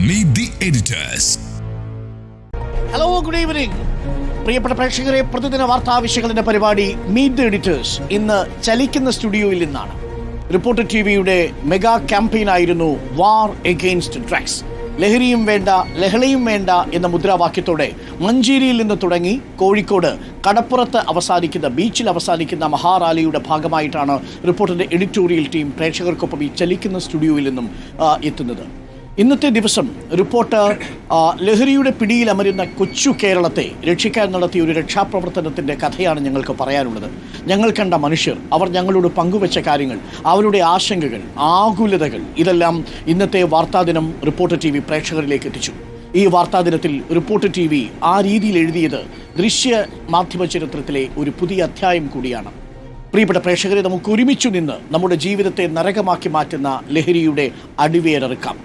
Meet the editors. Hello, good evening പ്രിയപ്പെട്ട പ്രേക്ഷകരെ. പ്രതിദിന വാർത്താ വിശകലന പരിപാടി മീറ്റ് ദി എഡിറ്റേഴ്സ് ഇന്ന് ചലിക്കുന്ന സ്റ്റുഡിയോയിൽ നിന്നാണ്. റിപ്പോർട്ടർ ടിവിയുടെ മെഗാ ക്യാമ്പയിനായിരുന്നു വാർ എഗെയിൻസ്റ്റ് ഡ്രഗ്സ്. ലഹരിയും വേണ്ട, ലഹളയും വേണ്ട എന്ന മുദ്രാവാക്യത്തോടെ മഞ്ചേരിയിൽ നിന്ന് തുടങ്ങി കോഴിക്കോട് കടപ്പുറത്ത് അവസാനിക്കുന്ന, ബീച്ചിൽ അവസാനിക്കുന്ന മഹാറാലിയുടെ ഭാഗമായിട്ടാണ് റിപ്പോർട്ടറിന്റെ എഡിറ്റോറിയൽ ടീം പ്രേക്ഷകർക്കൊപ്പം ഈ ചലിക്കുന്ന സ്റ്റുഡിയോയിൽ നിന്നും എത്തുന്നത്. ഇന്നത്തെ ദിവസം റിപ്പോർട്ടർ ലഹരിയുടെ പിടിയിൽ അമരുന്ന കൊച്ചു കേരളത്തെ രക്ഷിക്കാൻ നടത്തിയ ഒരു രക്ഷാപ്രവർത്തനത്തിൻ്റെ കഥയാണ് ഞങ്ങൾക്ക് പറയാനുള്ളത്. ഞങ്ങൾ കണ്ട മനുഷ്യർ, അവർ ഞങ്ങളോട് പങ്കുവെച്ച കാര്യങ്ങൾ, അവരുടെ ആശങ്കകൾ, ആകുലതകൾ, ഇതെല്ലാം ഇന്നത്തെ വാർത്താദിനം റിപ്പോർട്ടർ ടി വി പ്രേക്ഷകരിലേക്ക് എത്തിച്ചു. ഈ വാർത്താദിനത്തിൽ റിപ്പോർട്ടർ ടി വി ആ രീതിയിൽ എഴുതിയത് ദൃശ്യ മാധ്യമ ചരിത്രത്തിലെ ഒരു പുതിയ അധ്യായം കൂടിയാണ്. പ്രിയപ്പെട്ട പ്രേക്ഷകരെ, നമുക്ക് ഒരുമിച്ചു നിന്ന് നമ്മുടെ ജീവിതത്തെ നരകമാക്കി മാറ്റുന്ന ലഹരിയുടെ അടിവേരറുക്കാം.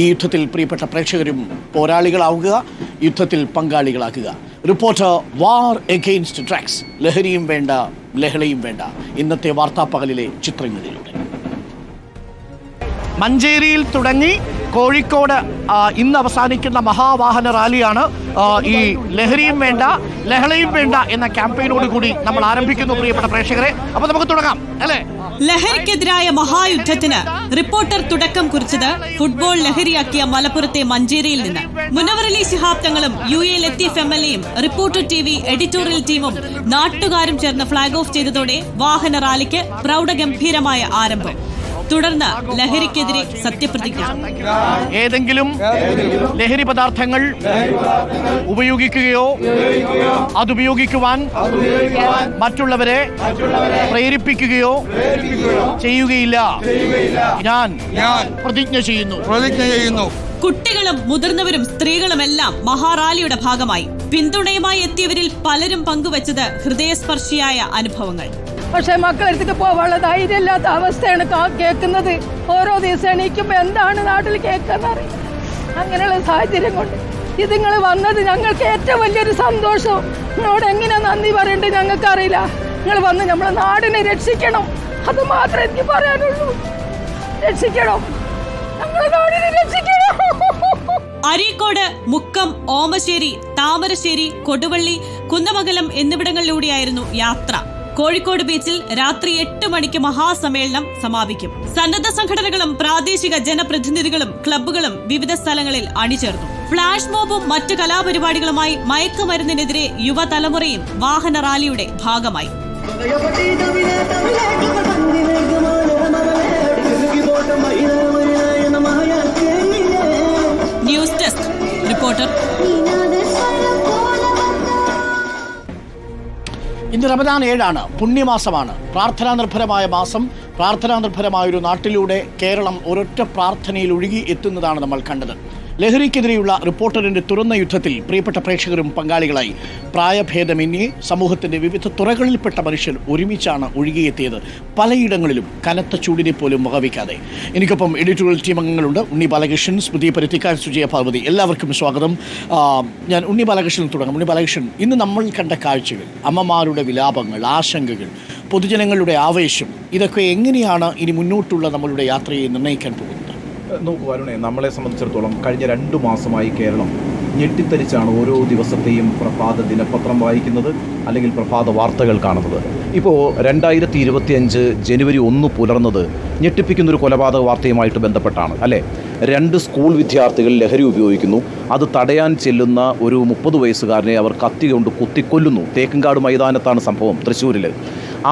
ഈ യുദ്ധത്തിൽ പ്രിയപ്പെട്ട പ്രേക്ഷകരും പോരാളികളാവുക, യുദ്ധത്തിൽ പങ്കാളികളാക്കുക. റിപ്പോർട്ടർ വാർ എഗെയിൻസ്റ്റ് ഡ്രഗ്സ്, ലഹരിയും വേണ്ട, ലഹളയും വേണ്ട. ഇന്നത്തെ വാർത്താപ്പകലിലെ ചിത്രങ്ങളിലൂടെ മഞ്ചേരിയിൽ തുടങ്ങി കോഴിക്കോട് ഇന്ന് അവസാനിക്കുന്ന മഹാവാഹന റാലിയാണ് ഈ ലഹരിയും വേണ്ട, ലഹളയും വേണ്ട എന്ന ക്യാമ്പയിനോട് കൂടി നമ്മൾ ആരംഭിക്കുന്നു. പ്രിയപ്പെട്ട പ്രേക്ഷകരെ, അപ്പോൾ നമുക്ക് തുടങ്ങാം അല്ലേ? ലഹരിക്കെതിരായ മഹായുദ്ധത്തിന് റിപ്പോർട്ടർ തുടക്കം കുറിച്ചത് ഫുട്ബോൾ ലഹരിയാക്കിയ മലപ്പുറത്തെ മഞ്ചേരിയിൽ നിന്ന്. മുനവർ അലി ശിഹാബ് തങ്ങളും UA ലത്തീഫ് MLAയും റിപ്പോർട്ടർ TV എഡിറ്റോറിയൽ ടീമും നാട്ടുകാരും ചേർന്ന് ഫ്ളാഗ് ഓഫ് ചെയ്തതോടെ വാഹന റാലിക്ക് പ്രൗഢഗംഭീരമായ ആരംഭം. തുടർന്ന് ലഹരിക്കെതിരെ സത്യപ്രതിജ്ഞ. ഏതെങ്കിലും ലഹരി പദാർത്ഥങ്ങൾ ഉപയോഗിക്കുകയോ അതുപയോഗിക്കുവാൻ മറ്റുള്ളവരെ പ്രേരിപ്പിക്കുകയോ ചെയ്യുകയില്ല. ഞാൻ പ്രതിജ്ഞ ചെയ്യുന്നു. കുട്ടികളും മുതിർന്നവരും സ്ത്രീകളുമെല്ലാം മഹാറാലിയുടെ ഭാഗമായി. പിന്തുണയുമായി എത്തിയവരിൽ പലരും പങ്കുവച്ചത് ഹൃദയസ്പർശിയായ അനുഭവങ്ങൾ. പക്ഷെ മക്കളെടുത്തിട്ട് പോകാനുള്ള ധൈര്യമില്ലാത്ത അവസ്ഥയാണ് കേൾക്കുന്നത്. ഓരോ ദിവസം എണീക്കുമ്പോൾ എന്താണ് നാട്ടിൽ കേൾക്കാന്ന് അറിയില്ല. അങ്ങനെയുള്ള സാഹചര്യം കൊണ്ട് ഇതിങ്ങൾ വന്നത് ഞങ്ങൾക്ക് ഏറ്റവും വലിയൊരു സന്തോഷം. നിങ്ങളോട് എങ്ങനെ നന്ദി പറയണ്ടേ ഞങ്ങൾക്കറിയില്ല. നിങ്ങൾ വന്ന് നമ്മളെ നാടിനെ രക്ഷിക്കണം, അത് മാത്രമേ എനിക്ക് പറയാനുള്ളൂ. രക്ഷിക്കണം, നമ്മളെ നാടിനെ രക്ഷിക്കണം. അരീക്കോട്, മുക്കം, ഓമശ്ശേരി, താമരശ്ശേരി, കൊടുവള്ളി, കുന്നമംഗലം എന്നിവിടങ്ങളിലൂടെയായിരുന്നു യാത്ര. കോഴിക്കോട് ബീച്ചിൽ രാത്രി 8 മണിക്ക് മഹാസമ്മേളനം സമാപിക്കും. സന്നദ്ധ സംഘടനകളും പ്രാദേശിക ജനപ്രതിനിധികളും ക്ലബ്ബുകളും വിവിധ സ്ഥലങ്ങളിൽ അണിചേർന്നു. ഫ്ലാഷ് മോബും മറ്റു കലാപരിപാടികളുമായി മയക്കുമരുന്നിനെതിരെ യുവതലമുറയും വാഹന റാലിയുടെ ഭാഗമായി. News desk reporter. ഇന്ന് റമദാൻ 7 പുണ്യമാസമാണ്, പ്രാർത്ഥനാ നിർഭരമായ മാസം. പ്രാർത്ഥനാ നിർഭരമായൊരു നാട്ടിലൂടെ കേരളം ഒരൊറ്റ പ്രാർത്ഥനയിൽ ഒഴുകി എത്തുന്നതാണ് നമ്മൾ കണ്ടത്. ലഹരിക്കെതിരെയുള്ള റിപ്പോർട്ടറിന്റെ തുറന്ന യുദ്ധത്തിൽ പ്രിയപ്പെട്ട പ്രേക്ഷകരും പങ്കാളികളായി. പ്രായഭേദമന്യേ സമൂഹത്തിന്റെ വിവിധ തുറകളിൽപ്പെട്ട മനുഷ്യർ ഒരുമിച്ചാണ് ഒഴുകിയെത്തിയത്, പലയിടങ്ങളിലും കനത്ത ചൂടിനെ പോലും വകവയ്ക്കാതെ. എനിക്കൊപ്പം എഡിറ്റോറിയൽ ടീം അംഗങ്ങളുണ്ട്. ഉണ്ണി ബാലകൃഷ്ണൻ, സ്മൃതി പരുത്തിക്കാർ, സുജയ പാർവതി. എല്ലാവർക്കും സ്വാഗതം. ഞാൻ ഉണ്ണി ബാലകൃഷ്ണൻ തുടങ്ങാം. ഉണ്ണി ബാലകൃഷ്ണൻ, ഇന്ന് നമ്മൾ കണ്ട കാഴ്ചകൾ, അമ്മമാരുടെ വിലാപങ്ങൾ, ആശങ്കകൾ, പൊതുജനങ്ങളുടെ ആവേശം, ഇതൊക്കെ എങ്ങനെയാണ് ഇനി മുന്നോട്ടുള്ള നമ്മളുടെ യാത്രയെ നിർണ്ണയിക്കാൻ പോകുന്നത്? നോക്കൂ അരുണേ, നമ്മളെ സംബന്ധിച്ചിടത്തോളം കഴിഞ്ഞ 2 മാസമായി കേരളം ഞെട്ടിത്തരിച്ചാണ് ഓരോ ദിവസത്തെയും പ്രഭാത ദിനപത്രം വായിക്കുന്നത്, അല്ലെങ്കിൽ പ്രഭാത വാർത്തകൾ കാണുന്നത്. ഇപ്പോൾ 2025 ജനുവരി 1 പുലർന്നത് ഞെട്ടിപ്പിക്കുന്നൊരു കൊലപാതക വാർത്തയുമായിട്ട് ബന്ധപ്പെട്ടാണ് അല്ലേ? 2 സ്കൂൾ വിദ്യാർത്ഥികൾ ലഹരി ഉപയോഗിക്കുന്നു. അത് തടയാൻ ചെല്ലുന്ന ഒരു 30 വയസ്സുകാരനെ അവർ കത്തി കൊണ്ട് കുത്തിക്കൊല്ലുന്നു. തേക്കങ്കാട് മൈതാനത്താണ് സംഭവം, തൃശ്ശൂരിൽ.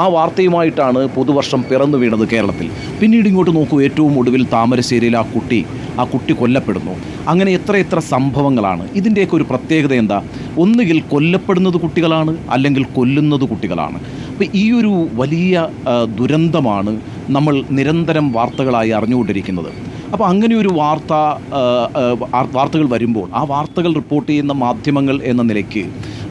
ആ വാർത്തയുമായിട്ടാണ് പുതുവർഷം പിറന്നു വീണത് കേരളത്തിൽ. പിന്നീട് ഇങ്ങോട്ട് നോക്കൂ, ഏറ്റവും ഒടുവിൽ താമരശ്ശേരിയിൽ ആ കുട്ടി കൊല്ലപ്പെടുന്നു. അങ്ങനെ എത്ര സംഭവങ്ങളാണ്. ഇതിൻ്റെയൊക്കെ ഒരു പ്രത്യേകത എന്താ? ഒന്നുകിൽ കൊല്ലപ്പെടുന്നത് കുട്ടികളാണ്, അല്ലെങ്കിൽ കൊല്ലുന്നത് കുട്ടികളാണ്. അപ്പോൾ ഈ ഒരു വലിയ ദുരന്തമാണ് നമ്മൾ നിരന്തരം വാർത്തകളായി അറിഞ്ഞുകൊണ്ടിരിക്കുന്നത്. അപ്പോൾ അങ്ങനെ ഒരു വാർത്തകൾ വരുമ്പോൾ ആ വാർത്തകൾ റിപ്പോർട്ട് ചെയ്യുന്ന മാധ്യമങ്ങൾ എന്ന നിലയ്ക്ക്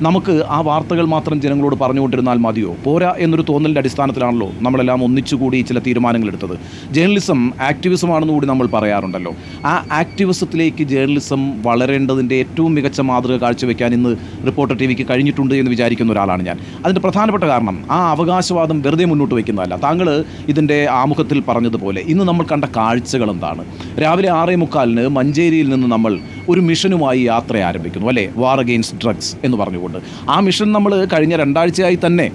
നമുക്ക് ആ വാർത്തകൾ മാത്രം ജനങ്ങളോട് പറഞ്ഞുകൊണ്ടിരുന്നാൽ മതിയോ? പോരാ എന്നൊരു തോന്നലിൻ്റെ അടിസ്ഥാനത്തിലാണല്ലോ നമ്മളെല്ലാം ഒന്നിച്ചുകൂടി ചില തീരുമാനങ്ങൾ എടുത്തത്. ജേർണലിസം ആക്ടിവിസമാണെന്ന് കൂടി നമ്മൾ പറയാറുണ്ടല്ലോ. ആ ആക്ടിവിസത്തിലേക്ക് ജേർണലിസം വളരേണ്ടതിൻ്റെ ഏറ്റവും മികച്ച മാതൃക കാഴ്ചവെക്കാൻ ഇന്ന് റിപ്പോർട്ടർ ടിവിക്ക് കഴിഞ്ഞിട്ടുണ്ട് എന്ന് വിചാരിക്കുന്ന ഒരാളാണ് ഞാൻ. അതിൻ്റെ പ്രധാനപ്പെട്ട കാരണം ആ അവകാശവാദം വെറുതെ മുന്നോട്ട് വയ്ക്കുന്നതല്ല. താങ്കൾ ഇതിൻ്റെ ആമുഖത്തിൽ പറഞ്ഞതുപോലെ ഇന്ന് നമ്മൾ കണ്ട കാഴ്ചകൾ എന്താണ്? രാവിലെ 6:45 മഞ്ചേരിയിൽ നിന്ന് നമ്മൾ ഒരു മിഷനുമായി യാത്ര ആരംഭിക്കുന്നു, അല്ലേ? വാർ അഗെയിൻസ്റ്റ് ഡ്രഗ്സ് എന്ന് പറഞ്ഞുകൊണ്ട്. ആ മിഷൻ നമ്മൾ കഴിഞ്ഞ 2 ആഴ്ചയായി തന്നെ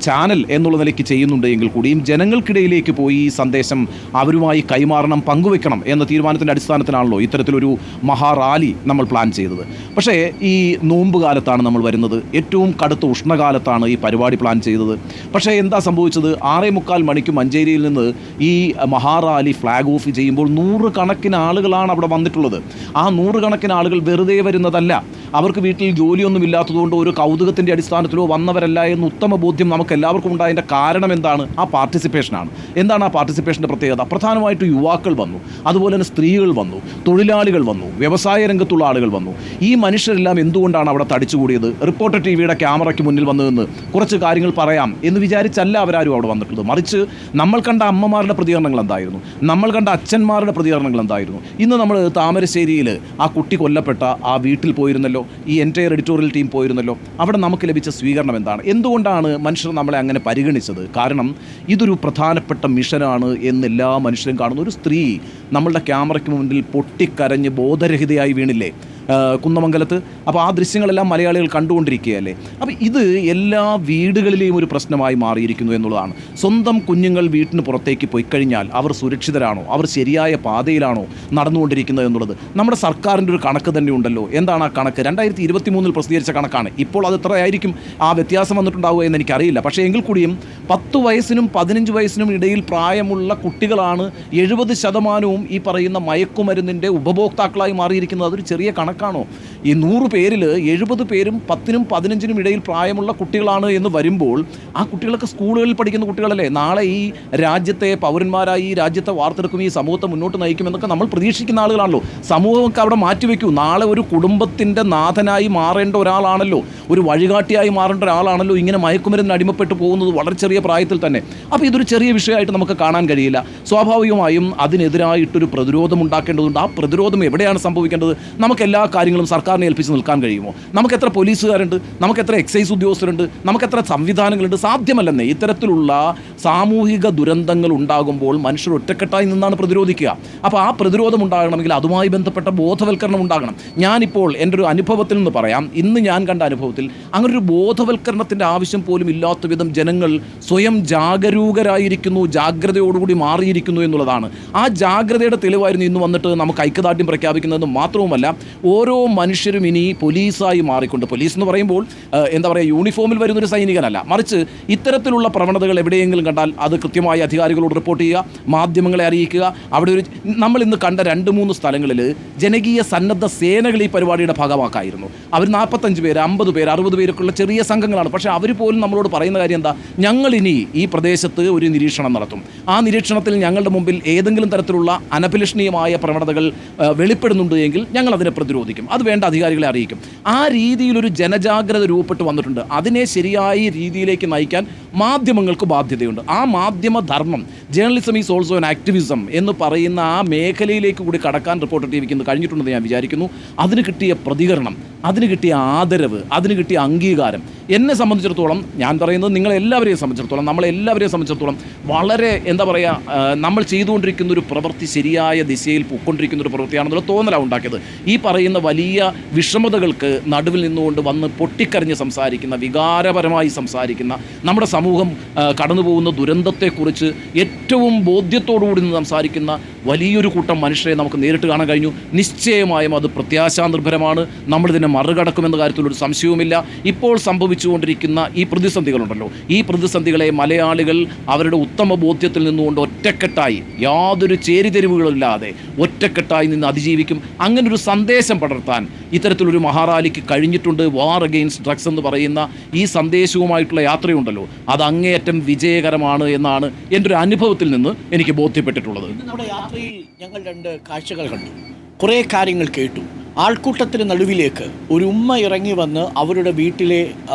ചാനൽ എന്നുള്ള നിലയ്ക്ക് ചെയ്യുന്നുണ്ട് എങ്കിൽ കൂടിയും ജനങ്ങൾക്കിടയിലേക്ക് പോയി ഈ സന്ദേശം അവരുമായി കൈമാറണം, പങ്കുവെക്കണം എന്ന തീരുമാനത്തിൻ്റെ അടിസ്ഥാനത്തിലാണല്ലോ ഇത്തരത്തിലൊരു മഹാറാലി നമ്മൾ പ്ലാൻ ചെയ്തത്. പക്ഷേ ഈ നോമ്പ് കാലത്താണ് നമ്മൾ വരുന്നത്, ഏറ്റവും കടുത്ത ഉഷ്ണകാലത്താണ് ഈ പരിപാടി പ്ലാൻ ചെയ്തത്. പക്ഷേ എന്താ സംഭവിച്ചത്? 6:45 മണിക്ക് മഞ്ചേരിയിൽ നിന്ന് ഈ മഹാറാലി ഫ്ലാഗ് ഓഫ് ചെയ്യുമ്പോൾ 100 കണക്കിന് ആളുകളാണ് അവിടെ വന്നിട്ടുള്ളത്. ആ 100 കണക്കിന് ആളുകൾ വെറുതെ വരുന്നതല്ല. അവർക്ക് വീട്ടിൽ ജോലിയൊന്നും ഇല്ലാത്തതുകൊണ്ട് ഒരു കൗതുകത്തിൻ്റെ അടിസ്ഥാനത്തിലോ വന്നവരല്ല എന്ന് ഉത്തമ ബോധ്യം നമുക്ക് എല്ലാവർക്കും ഉണ്ടായതിൻ്റെ കാരണം എന്താണ്? ആ പാർട്ടിസിപ്പേഷനാണ്. എന്താണ് ആ പാർട്ടിസിപ്പേഷൻ്റെ പ്രത്യേകത? പ്രധാനമായിട്ടും യുവാക്കൾ വന്നു, അതുപോലെ തന്നെ സ്ത്രീകൾ വന്നു, തൊഴിലാളികൾ വന്നു, വ്യവസായ രംഗത്തുള്ള ആളുകൾ വന്നു. ഈ മനുഷ്യരെല്ലാം എന്തുകൊണ്ടാണ് അവിടെ തടിച്ചുകൂടിയത്? റിപ്പോർട്ടർ ടിവിയുടെ ക്യാമറയ്ക്ക് മുന്നിൽ വന്നു നിന്ന് കുറച്ച് കാര്യങ്ങൾ പറയാം എന്ന് വിചാരിച്ചല്ല അവരാരും അവിടെ വന്നിട്ടുള്ളത്. മറിച്ച് നമ്മൾ കണ്ട അമ്മമാരുടെ പ്രതികരണങ്ങൾ എന്തായിരുന്നു? നമ്മൾ കണ്ട അച്ഛന്മാരുടെ പ്രതികരണങ്ങൾ എന്തായിരുന്നു? ഇന്ന് നമ്മൾ താമരശ്ശേരിയിൽ ആ കുട്ടി കൊല്ലപ്പെട്ട ആ വീട്ടിൽ പോയിരുന്നല്ലോ, ഈ എൻറ്റയർ എഡിറ്റോറിയൽ ടീം പോയിരുന്നല്ലോ. അവിടെ നമുക്ക് ലഭിച്ച സ്വീകരണം എന്താണ്? എന്തുകൊണ്ടാണ് മനുഷ്യർ നമ്മളെ അങ്ങനെ പരിഗണിച്ചത്? കാരണം ഇതൊരു പ്രധാനപ്പെട്ട മിഷനാണ് എന്ന് എല്ലാ മനുഷ്യരും കാണുന്നു. ഒരു സ്ത്രീ നമ്മളുടെ ക്യാമറയ്ക്ക് മുന്നിൽ പൊട്ടിക്കരഞ്ഞ് ബോധരഹിതയായി വീണില്ലേ കുന്നമംഗലത്ത്? അപ്പോൾ ആ ദൃശ്യങ്ങളെല്ലാം മലയാളികൾ കണ്ടുകൊണ്ടിരിക്കുകയല്ലേ. അപ്പോൾ ഇത് എല്ലാ വീടുകളിലെയും ഒരു പ്രശ്നമായി മാറിയിരിക്കുന്നു എന്നുള്ളതാണ്. സ്വന്തം കുഞ്ഞുങ്ങൾ വീട്ടിന് പുറത്തേക്ക് പോയി കഴിഞ്ഞാൽ അവർ സുരക്ഷിതരാണോ? അവർ ശരിയായ പാതയിലാണോ നടന്നുകൊണ്ടിരിക്കുന്നത് എന്നുള്ളത് നമ്മുടെ സർക്കാരിൻ്റെ ഒരു കണക്ക് തന്നെ ഉണ്ടല്ലോ. എന്താണ് ആ കണക്ക്? 2023 പ്രസിദ്ധീകരിച്ച കണക്കാണ്. ഇപ്പോൾ അത് എത്രയായിരിക്കും ആ വ്യത്യാസം വന്നിട്ടുണ്ടാവുക എന്ന് എനിക്കറിയില്ല. പക്ഷേ എങ്കിൽ കൂടിയും 10 വയസ്സിനും 15 വയസ്സിനും ഇടയിൽ പ്രായമുള്ള കുട്ടികളാണ് 70% ഈ പറയുന്ന മയക്കുമരുന്നിൻ്റെ ഉപഭോക്താക്കളായി മാറിയിരിക്കുന്നത്. അതൊരു ചെറിയ കണക്കാണോ? ഈ 100 പേരിൽ 70 പേരും 10നും 15നും ഇടയിൽ പ്രായമുള്ള കുട്ടികളാണ് എന്ന് വരുമ്പോൾ ആ കുട്ടികളൊക്കെ സ്കൂളുകളിൽ പഠിക്കുന്ന കുട്ടികളല്ലേ? നാളെ ഈ രാജ്യത്തെ പൗരന്മാരായി ഈ രാജ്യത്തെ വാർത്തെടുക്കും, ഈ സമൂഹത്തെ മുന്നോട്ട് നയിക്കുമെന്നൊക്കെ നമ്മൾ പ്രതീക്ഷിക്കുന്ന ആളുകളാണല്ലോ. സമൂഹമൊക്കെ അവിടെ മാറ്റിവെക്കൂ. നാളെ ഒരു കുടുംബത്തിൻ്റെ നാഥനായി മാറേണ്ട ഒരാളാണല്ലോ, ഒരു വഴികാട്ടിയായി മാറേണ്ട ഒരാളാണല്ലോ ഇങ്ങനെ മയക്കുമരുന്നിന് അടിമപ്പെട്ട് പോകുന്നത് വളരെ ചെറിയ പ്രായത്തിൽ തന്നെ. അപ്പോൾ ഇതൊരു ചെറിയ വിഷയമായിട്ട് നമുക്ക് കാണാൻ കഴിയില്ല. സ്വാഭാവികമായും അതിനെതിരായിട്ടൊരു പ്രതിരോധം ഉണ്ടാക്കേണ്ടതുണ്ട്. ആ പ്രതിരോധം എവിടെയാണ് സംഭവിക്കേണ്ടത്? നമുക്ക് എല്ലാ കാര്യങ്ങളും സർക്കാരിനെ ഏൽപ്പിച്ച് നിൽക്കാൻ കഴിയുമോ? നമുക്കെത്ര പോലീസുകാരുണ്ട്? നമുക്കെത്ര എക്സൈസ് ഉദ്യോഗസ്ഥരുണ്ട്? നമുക്കെത്ര സംവിധാനങ്ങളുണ്ട്? സാധ്യമല്ലെന്നേ. ഇത്തരത്തിലുള്ള സാമൂഹിക ദുരന്തങ്ങൾ ഉണ്ടാകുമ്പോൾ മനുഷ്യർ ഒറ്റക്കെട്ടായി നിന്നാണ് പ്രതിരോധിക്കുക. അപ്പോൾ ആ പ്രതിരോധം ഉണ്ടാകണമെങ്കിൽ അതുമായി ബന്ധപ്പെട്ട ബോധവൽക്കരണം ഉണ്ടാകണം. ഞാനിപ്പോൾ എൻ്റെ ഒരു അനുഭവത്തിൽ നിന്ന് പറയാം. ഇന്ന് ഞാൻ കണ്ട അനുഭവത്തിൽ അങ്ങനൊരു ബോധവൽക്കരണത്തിൻ്റെ ആവശ്യം പോലും ഇല്ലാത്ത വിധം ജനങ്ങൾ സ്വയം ജാഗരൂകരായിരിക്കുന്നു, ജാഗ്രതയോടുകൂടി മാറിയിരിക്കുന്നു എന്നുള്ളതാണ്. ആ ജാഗ്രതയുടെ തെളിവായിരുന്നു ഇന്ന് വന്നിട്ട് നമുക്ക് ഐക്യദാർഢ്യം പ്രഖ്യാപിക്കുന്നതെന്ന് മാത്രവുമല്ല, ഓരോ മനുഷ്യരും ഇനി പോലീസായി മാറിക്കൊണ്ട്, പോലീസ് എന്ന് പറയുമ്പോൾ എന്താ പറയുക, യൂണിഫോമിൽ വരുന്നൊരു സൈനികനല്ല, മറിച്ച് ഇത്തരത്തിലുള്ള പ്രവണതകൾ എവിടെയെങ്കിലും കണ്ടാൽ അത് കൃത്യമായി അധികാരികളോട് റിപ്പോർട്ട് ചെയ്യുക, മാധ്യമങ്ങളെ അറിയിക്കുക. അവിടെ ഒരു നമ്മൾ ഇന്ന് കണ്ട 2-3 സ്ഥലങ്ങളിൽ ജനകീയ സന്നദ്ധ സേനകൾ ഈ പരിപാടിയുടെ ഭാഗമാക്കായിരുന്നു. അവർ 45 പേര്, 50 പേര്, 60 പേരൊക്കെയുള്ള ചെറിയ സംഘങ്ങളാണ്. പക്ഷേ അവർ പോലും നമ്മളോട് പറയുന്ന കാര്യം എന്താ? ഞങ്ങളിനി ഈ പ്രദേശത്ത് ഒരു നിരീക്ഷണം നടത്തും. ആ നിരീക്ഷണത്തിൽ ഞങ്ങളുടെ മുമ്പിൽ ഏതെങ്കിലും തരത്തിലുള്ള അനഭിലഷണീയമായ പ്രവണതകൾ വെളിപ്പെടുന്നുണ്ട് എങ്കിൽ ഞങ്ങൾ അതിനെ പ്രതിരോധിക്കും, അത് വേണ്ട അധികാരികളെ അറിയിക്കും. ആ രീതിയിലൊരു ജനജാഗ്രത രൂപപ്പെട്ട് വന്നിട്ടുണ്ട്. അതിനെ ശരിയായ രീതിയിലേക്ക് നയിക്കാൻ മാധ്യമങ്ങൾക്ക് ബാധ്യതയുണ്ട്. ആ മാധ്യമധർമ്മം, journalism is also an activism എന്ന് പറയുന്ന ആ മേഖലയിലേക്ക് കൂടി കടക്കാൻ റിപ്പോർട്ടർ ടിവിക്ക് ഇന്ന് കഴിഞ്ഞിട്ടുണ്ടെന്ന് ഞാൻ വിചാരിക്കുന്നു. അതിന് കിട്ടിയ പ്രതികരണം, അതിന് കിട്ടിയ ആദരവ്, അതിന് കിട്ടിയ അംഗീകാരം എന്നെ സംബന്ധിച്ചിടത്തോളം, ഞാൻ പറയുന്നത് നിങ്ങളെല്ലാവരെയും സംബന്ധിച്ചിടത്തോളം, നമ്മളെല്ലാവരെയും സംബന്ധിച്ചിടത്തോളം വളരെ എന്താ പറയുക, നമ്മൾ ചെയ്തുകൊണ്ടിരിക്കുന്ന ഒരു പ്രവൃത്തി ശരിയായ ദിശയിൽ പൊയ്ക്കൊണ്ടിരിക്കുന്ന ഒരു പ്രവൃത്തിയാണെന്നുള്ള തോന്നലാണ് ഉണ്ടാക്കിയത്. ഈ പറയുന്ന വലിയ വിഷമതകൾക്ക് നടുവിൽ നിന്നുകൊണ്ട് വന്ന് പൊട്ടിക്കരഞ്ഞ് സംസാരിക്കുന്ന, വികാരപരമായി സംസാരിക്കുന്ന, നമ്മുടെ സമൂഹം കടന്നു പോകുന്ന ദുരന്തത്തെക്കുറിച്ച് ഏറ്റവും ബോധ്യത്തോടുകൂടി നിന്ന് സംസാരിക്കുന്ന വലിയൊരു കൂട്ടം മനുഷ്യരെ നമുക്ക് നേരിട്ട് കാണാൻ കഴിഞ്ഞു. നിശ്ചയമായും അത് പ്രത്യാശാനിർഭരമാണ്. നമ്മളിതിനെ മറികടക്കുമെന്ന കാര്യത്തിലൊരു സംശയവുമില്ല. ഇപ്പോൾ സംഭവിച്ചുകൊണ്ടിരിക്കുന്ന ഈ പ്രതിസന്ധികളുണ്ടല്ലോ, ഈ പ്രതിസന്ധികളെ മലയാളികൾ അവരുടെ ഉത്തമ ബോധ്യത്തിൽ നിന്നുകൊണ്ട് ഒറ്റക്കെട്ടായി, യാതൊരു ചേരിതെരിവുകളില്ലാതെ ഒറ്റക്കെട്ടായി നിന്ന് അതിജീവിക്കും. അങ്ങനൊരു സന്ദേശം പടർത്താൻ ഇത്തരത്തിലൊരു മഹാറാലിക്ക് കഴിഞ്ഞിട്ടുണ്ട്. വാർ അഗെയിൻസ്റ്റ് ഡ്രഗ്സ് എന്ന് പറയുന്ന ഈ സന്ദേശവുമായിട്ടുള്ള യാത്രയുണ്ടല്ലോ, അത് അങ്ങേയറ്റം വിജയകരമാണ് എന്നാണ് എൻ്റെ ഒരു അനുഭവത്തിൽ നിന്ന് എനിക്ക് ബോധ്യപ്പെട്ടിട്ടുള്ളത്. നമ്മുടെ യാത്രയിൽ ഞങ്ങൾ 2 കാഴ്ചകൾ കണ്ടു, കുറേ കാര്യങ്ങൾ കേട്ടു. ആൾക്കൂട്ടത്തിന് നടുവിലേക്ക് ഒരു ഉമ്മ ഇറങ്ങി വന്ന് അവരുടെ വീട്ടിലെ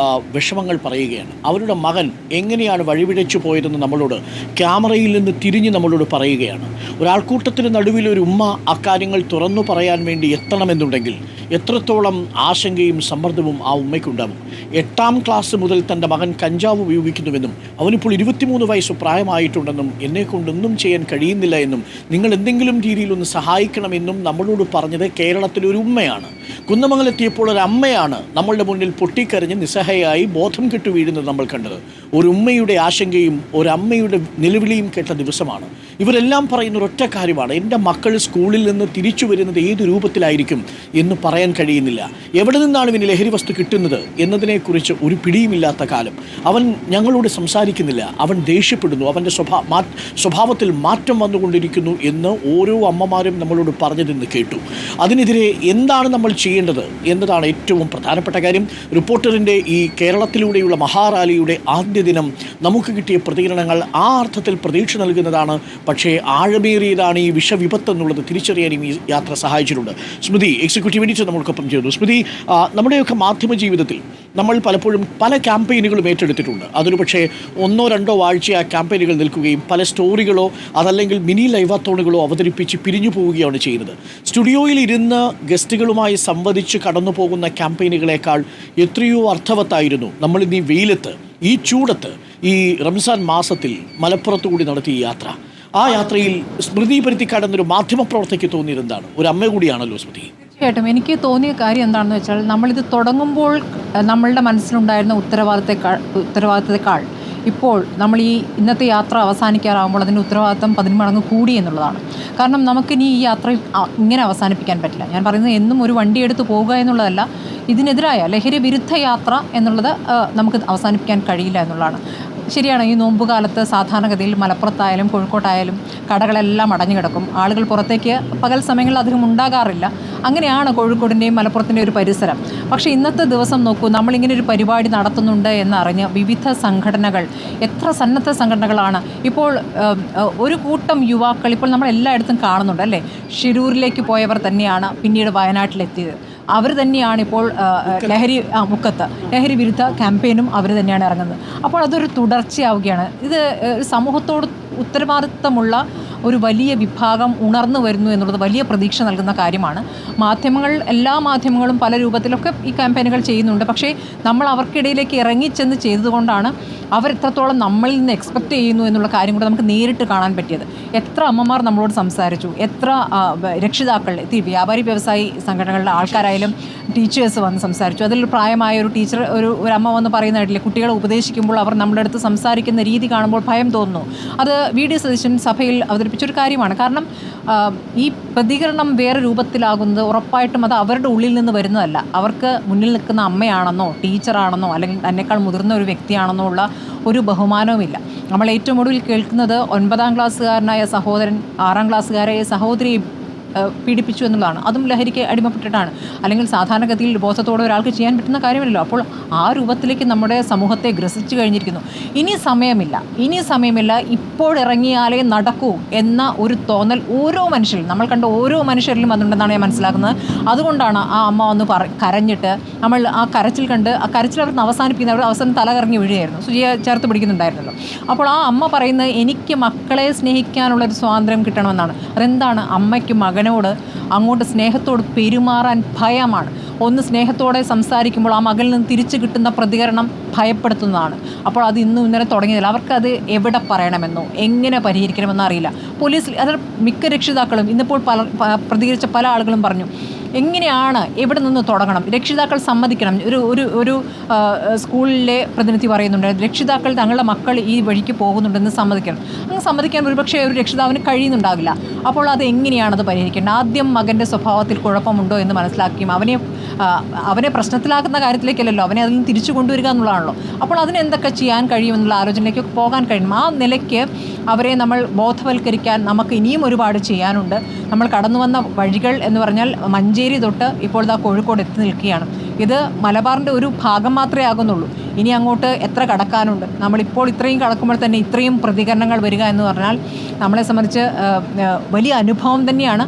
വിഷമങ്ങൾ പറയുകയാണ്. അവരുടെ മകൻ എങ്ങനെയാണ് വഴിപിഴച്ചു പോയതെന്ന് നമ്മളോട് ക്യാമറയിൽ നിന്ന് തിരിഞ്ഞ് നമ്മളോട് പറയുകയാണ്. ഒരാൾക്കൂട്ടത്തിന് നടുവിൽ ഒരു ഉമ്മ അക്കാര്യങ്ങൾ തുറന്നു പറയാൻ വേണ്ടി എത്തണമെന്നുണ്ടെങ്കിൽ എത്രത്തോളം ആശങ്കയും സമ്മർദ്ദവും ആ ഉമ്മയ്ക്കുണ്ടാകും. 8ാം ക്ലാസ് മുതൽ തൻ്റെ മകൻ കഞ്ചാവ് ഉപയോഗിക്കുന്നുവെന്നും അവനിപ്പോൾ 23 വയസ്സ് പ്രായമായിട്ടുണ്ടെന്നും എന്നെക്കൊണ്ടൊന്നും ചെയ്യാൻ കഴിയുന്നില്ല എന്നും നിങ്ങൾ എന്തെങ്കിലും രീതിയിലൊന്ന് സഹായിക്കണമെന്നും നമ്മളോട് പറഞ്ഞത് കേരളത്തിലെ ഒരു ഉമ്മയാണ്. കുന്നമംഗലെത്തിയപ്പോൾ ഒരു അമ്മയാണ് നമ്മളുടെ മുന്നിൽ പൊട്ടിക്കരഞ്ഞ് നിസ്സഹായായി ബോധം കെട്ടു വീഴുന്നത് നമ്മൾ കണ്ടത്. ഒരു ഉമ്മയുടെ ആശങ്കയും ഒരമ്മയുടെ നിലവിളിയും കേട്ട ദിവസമാണ്. ഇവരെല്ലാം പറയുന്ന ഒരൊറ്റ കാര്യമാണ്, എൻ്റെ മക്കൾ സ്കൂളിൽ നിന്ന് തിരിച്ചു വരുന്നത് ഏത് രൂപത്തിലായിരിക്കും എന്ന് പറയാൻ കഴിയുന്നില്ല. എവിടെ നിന്നാണ് ഇവന് ലഹരി വസ്തു കിട്ടുന്നത് എന്നതിനെക്കുറിച്ച് ഒരു പിടിയുമില്ലാത്ത കാലം. അവൻ ഞങ്ങളോട് സംസാരിക്കുന്നില്ല, അവൻ ദേഷ്യപ്പെടുന്നു, അവൻ്റെ സ്വഭാവത്തിൽ മാറ്റം വന്നുകൊണ്ടിരിക്കുന്നു എന്ന് ഓരോ അമ്മമാരും നമ്മളോട് പറഞ്ഞതെന്ന് കേട്ടു. അതിനെതിരെ എന്താണ് നമ്മൾ ചെയ്യേണ്ടത് എന്നതാണ് ഏറ്റവും പ്രധാനപ്പെട്ട കാര്യം. റിപ്പോർട്ടറിൻ്റെ ഈ കേരളത്തിലൂടെയുള്ള മഹാറാലിയുടെ ആദ്യ ദിനം നമുക്ക് കിട്ടിയ പ്രതികരണങ്ങൾ ആ അർത്ഥത്തിൽ പ്രതീക്ഷ നൽകുന്നതാണ്. പക്ഷേ ആഴമേറിയതാണ് ഈ വിഷവിപത്ത് എന്നുള്ളത് തിരിച്ചറിയാനും ഈ യാത്ര സഹായിച്ചിട്ടുണ്ട്. സ്മൃതി എക്സിക്യൂട്ടീവ് എഡിറ്റർ നമ്മൾക്കൊപ്പം ചേർന്നു. സ്മൃതി, നമ്മുടെയൊക്കെ മാധ്യമ ജീവിതത്തിൽ നമ്മൾ പലപ്പോഴും പല ക്യാമ്പയിനുകളും ഏറ്റെടുത്തിട്ടുണ്ട്. അതൊരു പക്ഷേ 1-2 ആഴ്ച ആ ക്യാമ്പയിനുകൾ നിൽക്കുകയും പല സ്റ്റോറികളോ അതല്ലെങ്കിൽ മിനി ലൈവാത്തോണുകളോ അവതരിപ്പിച്ച് പിരിഞ്ഞു പോവുകയാണ് ചെയ്യുന്നത്. സ്റ്റുഡിയോയിൽ ഇരുന്ന് ഗസ്റ്റുകളുമായി സംവദിച്ച് കടന്നു പോകുന്ന ക്യാമ്പയിനുകളേക്കാൾ എത്രയോ അർത്ഥവത്തായിരുന്നു നമ്മളിന്ന് ഈ വെയിലത്ത്, ഈ ചൂടത്ത്, ഈ റംസാൻ മാസത്തിൽ മലപ്പുറത്തു കൂടി നടത്തിയ യാത്ര. ആ യാത്രയിൽ സ്മൃതി പരുത്തിക്കാട് എന്നൊരു മാധ്യമപ്രവർത്തകയ്ക്ക് തോന്നിയത് എന്താണ്? ഒരു അമ്മ കൂടിയാണല്ലോ സ്മൃതി. തീർച്ചയായിട്ടും എനിക്ക് തോന്നിയ കാര്യം എന്താണെന്ന് വെച്ചാൽ, നമ്മളിത് തുടങ്ങുമ്പോൾ നമ്മളുടെ മനസ്സിലുണ്ടായിരുന്ന ഉത്തരവാദിത്തത്തെക്കാൾ ഇപ്പോൾ നമ്മൾ ഈ ഇന്നത്തെ യാത്ര അവസാനിക്കാറാകുമ്പോൾ അതിൻ്റെ ഉത്തരവാദിത്തം 10 മടങ്ങ് കൂടി എന്നുള്ളതാണ്. കാരണം നമുക്കിനി ഈ യാത്ര ഇങ്ങനെ അവസാനിപ്പിക്കാൻ പറ്റില്ല. ഞാൻ പറയുന്നത് എന്നും ഒരു വണ്ടി എടുത്ത് പോവുക എന്നുള്ളതല്ല, ഇതിനെതിരായ ലഹരി വിരുദ്ധ യാത്ര എന്നുള്ളത് നമുക്ക് അവസാനിപ്പിക്കാൻ കഴിയില്ല എന്നുള്ളതാണ്. ശരിയാണ്, ഈ നോമ്പ് കാലത്ത് സാധാരണഗതിയിൽ മലപ്പുറത്തായാലും കോഴിക്കോട്ടായാലും കടകളെല്ലാം അടഞ്ഞു കിടക്കും. ആളുകൾ പുറത്തേക്ക് പകൽ സമയങ്ങളിൽ അധികം ഉണ്ടാകാറില്ല. അങ്ങനെയാണ് കോഴിക്കോടിൻ്റെയും മലപ്പുറത്തിൻ്റെയും ഒരു പരിസരം. പക്ഷേ ഇന്നത്തെ ദിവസം നോക്കൂ, നമ്മളിങ്ങനെ ഒരു പരിപാടി നടത്തുന്നുണ്ട് എന്നറിഞ്ഞ് വിവിധ സംഘടനകൾ, എത്ര സന്നദ്ധ സംഘടനകളാണ് ഇപ്പോൾ ഒരു കൂട്ടം യുവാക്കൾ ഇപ്പോൾ നമ്മൾ എല്ലായിടത്തും കാണുന്നുണ്ട് അല്ലേ. ഷിരൂരിലേക്ക് പോയവർ തന്നെയാണ് പിന്നീട് വയനാട്ടിലെത്തിയത്. അവർ തന്നെയാണ് ഇപ്പോൾ മുക്കത്ത് ലഹരി വിരുദ്ധ ക്യാമ്പയിനും അവർ തന്നെയാണ് ഇറങ്ങുന്നത്. അപ്പോൾ അതൊരു തുടർച്ചയാവുകയാണ്. ഇത് സമൂഹത്തോട് ഉത്തരവാദിത്തമുള്ള ഒരു വലിയ വിഭാഗം ഉണർന്നു വരുന്നു എന്നുള്ളത് വലിയ പ്രതീക്ഷ നൽകുന്ന കാര്യമാണ്. എല്ലാ മാധ്യമങ്ങളും പല രൂപത്തിലൊക്കെ ഈ ക്യാമ്പയിനുകൾ ചെയ്യുന്നുണ്ട്. പക്ഷേ നമ്മൾ അവർക്കിടയിലേക്ക് ഇറങ്ങിച്ചെന്ന് ചെയ്തതുകൊണ്ടാണ് അവരെത്രത്തോളം നമ്മളിൽ നിന്ന് എക്സ്പെക്റ്റ് ചെയ്യുന്നു എന്നുള്ള കാര്യം കൂടെ നമുക്ക് നേരിട്ട് കാണാൻ പറ്റിയത്. എത്ര അമ്മമാർ നമ്മളോട് സംസാരിച്ചു, എത്ര രക്ഷിതാക്കൾ, വ്യാപാരി വ്യവസായി സംഘടനകളുടെ ആൾക്കാരായാലും ടീച്ചേഴ്സ് വന്ന് സംസാരിച്ചു. അതിൽ പ്രായമായ ഒരു ടീച്ചർ ഒരു അമ്മ വന്ന് പറയുന്നതായിട്ടില്ലേ, കുട്ടികളെ ഉപദേശിക്കുമ്പോൾ അവർ നമ്മുടെ അടുത്ത് സംസാരിക്കുന്ന രീതി കാണുമ്പോൾ ഭയം തോന്നുന്നു. അത് വി.ഡി. സതീശൻ സഭയിൽ അവതരിപ്പിച്ചൊരു കാര്യമാണ്. കാരണം ഈ പ്രതികരണം വേറെ രൂപത്തിലാകുന്നത് ഉറപ്പായിട്ടും അത് അവരുടെ ഉള്ളിൽ നിന്ന് വരുന്നതല്ല. അവർക്ക് മുന്നിൽ നിൽക്കുന്ന അമ്മയാണെന്നോ ടീച്ചറാണെന്നോ അല്ലെങ്കിൽ തന്നെക്കാൾ മുതിർന്ന ഒരു വ്യക്തിയാണെന്നോ ഉള്ള ഒരു ബഹുമാനവുമില്ല. നമ്മൾ ഏറ്റവും ഒടുവിൽ കേൾക്കുന്നത് 9ാം ക്ലാസ്സുകാരനായ സഹോദരൻ 6ാം ക്ലാസ്സുകാരായ സഹോദരിയെ പീഡിപ്പിച്ചു എന്നുള്ളതാണ്. അതും ലഹരിക്ക് അടിമപ്പെട്ടിട്ടാണ്. അല്ലെങ്കിൽ സാധാരണഗതിയിൽ ബോധത്തോടെ ഒരാൾക്ക് ചെയ്യാൻ പറ്റുന്ന കാര്യമല്ലല്ലോ. അപ്പോൾ ആ രൂപത്തിലേക്ക് നമ്മുടെ സമൂഹത്തെ ഗ്രസിച്ചു കഴിഞ്ഞിരിക്കുന്നു. ഇനി സമയമില്ല, ഇപ്പോഴിറങ്ങിയാലേ നടക്കൂ എന്ന ഒരു തോന്നൽ ഓരോ മനുഷ്യരിലും, നമ്മൾ കണ്ട ഓരോ മനുഷ്യരിലും അതുണ്ടെന്നാണ് ഞാൻ മനസ്സിലാക്കുന്നത്. അതുകൊണ്ടാണ് ആ അമ്മ വന്ന് കരഞ്ഞിട്ട് നമ്മൾ ആ കരച്ചിൽ കണ്ട് ആ കരച്ചിൽ അവർക്ക് അവസാനിപ്പിക്കുന്നത്, അവർ അവസാനം തലകറങ്ങി വീഴുകയായിരുന്നു. സുജിയെ ചേർത്ത് പിടിക്കുന്നുണ്ടായിരുന്നല്ലോ. അപ്പോൾ ആ അമ്മ പറയുന്നത് എനിക്ക് മക്കളെ സ്നേഹിക്കാനുള്ളൊരു സ്വാതന്ത്ര്യം കിട്ടണമെന്നാണ്. അതെന്താണ്? അമ്മയ്ക്ക് മകനോട് അങ്ങോട്ട് സ്നേഹത്തോട് പെരുമാറാൻ ഭയമാണ്. ഒന്ന് സ്നേഹത്തോടെ സംസാരിക്കുമ്പോൾ ആ മകളിൽ നിന്ന് തിരിച്ചു കിട്ടുന്ന പ്രതികരണം ഭയപ്പെടുത്തുന്നതാണ്. അപ്പോൾ അത് ഇന്നും ഇന്നലെ തുടങ്ങിയതില്ല. അവർക്കത് എവിടെ പറയണമെന്നോ എങ്ങനെ പരിഹരിക്കണമെന്നോ അറിയില്ല. പോലീസിൽ അത് മിക്ക രക്ഷിതാക്കളും ഇന്നിപ്പോൾ പ്രതികരിച്ച പല ആളുകളും പറഞ്ഞു, എങ്ങനെയാണ്, എവിടെ നിന്ന് തുടങ്ങണം? രക്ഷിതാക്കൾ സമ്മതിക്കണം. ഒരു സ്കൂളിലെ പ്രതിനിധി പറയുന്നുണ്ട്, രക്ഷിതാക്കൾ തങ്ങളുടെ മക്കൾ ഈ വഴിക്ക് പോകുന്നുണ്ടെന്ന് സമ്മതിക്കണം. അങ്ങനെ സമ്മതിക്കാൻ ഒരുപക്ഷെ ഒരു രക്ഷിതാവിന് കഴിയുന്നുണ്ടാവില്ല. അപ്പോൾ അത് എങ്ങനെയാണത് പരിഹരിക്കേണ്ടത്? ആദ്യം മകൻ്റെ സ്വഭാവത്തിൽ കുഴപ്പമുണ്ടോ എന്ന് മനസ്സിലാക്കിയും അവനെ പ്രശ്നത്തിലാക്കുന്ന കാര്യത്തിലേക്കല്ലല്ലോ, അവനെ അതിൽ നിന്ന് തിരിച്ചു കൊണ്ടുവരിക എന്നുള്ളതാണല്ലോ. അപ്പോൾ അതിനെന്തൊക്കെ ചെയ്യാൻ കഴിയുമെന്നുള്ള ആലോചനയിലേക്ക് പോകാൻ കഴിയും. ആ നിലയ്ക്ക് അവരെ നമ്മൾ ബോധവൽക്കരിക്കാൻ നമുക്ക് ഇനിയും ഒരുപാട് ചെയ്യാനുണ്ട്. നമ്മൾ കടന്നു വന്ന വഴികൾ എന്ന് പറഞ്ഞാൽ മഞ്ചേരി തൊട്ട് ഇപ്പോൾ കോഴിക്കോട് എത്തി നിൽക്കുകയാണ്. ഇത് മലബാറിൻ്റെ ഒരു ഭാഗം മാത്രമേ ആകുന്നുള്ളൂ. ഇനി അങ്ങോട്ട് എത്ര കടക്കാനുണ്ട്? നമ്മളിപ്പോൾ ഇത്രയും കടക്കുമ്പോൾ തന്നെ ഇത്രയും പ്രതികരണങ്ങൾ വരിക എന്ന് പറഞ്ഞാൽ നമ്മളെ സംബന്ധിച്ച് വലിയ അനുഭവം തന്നെയാണ്.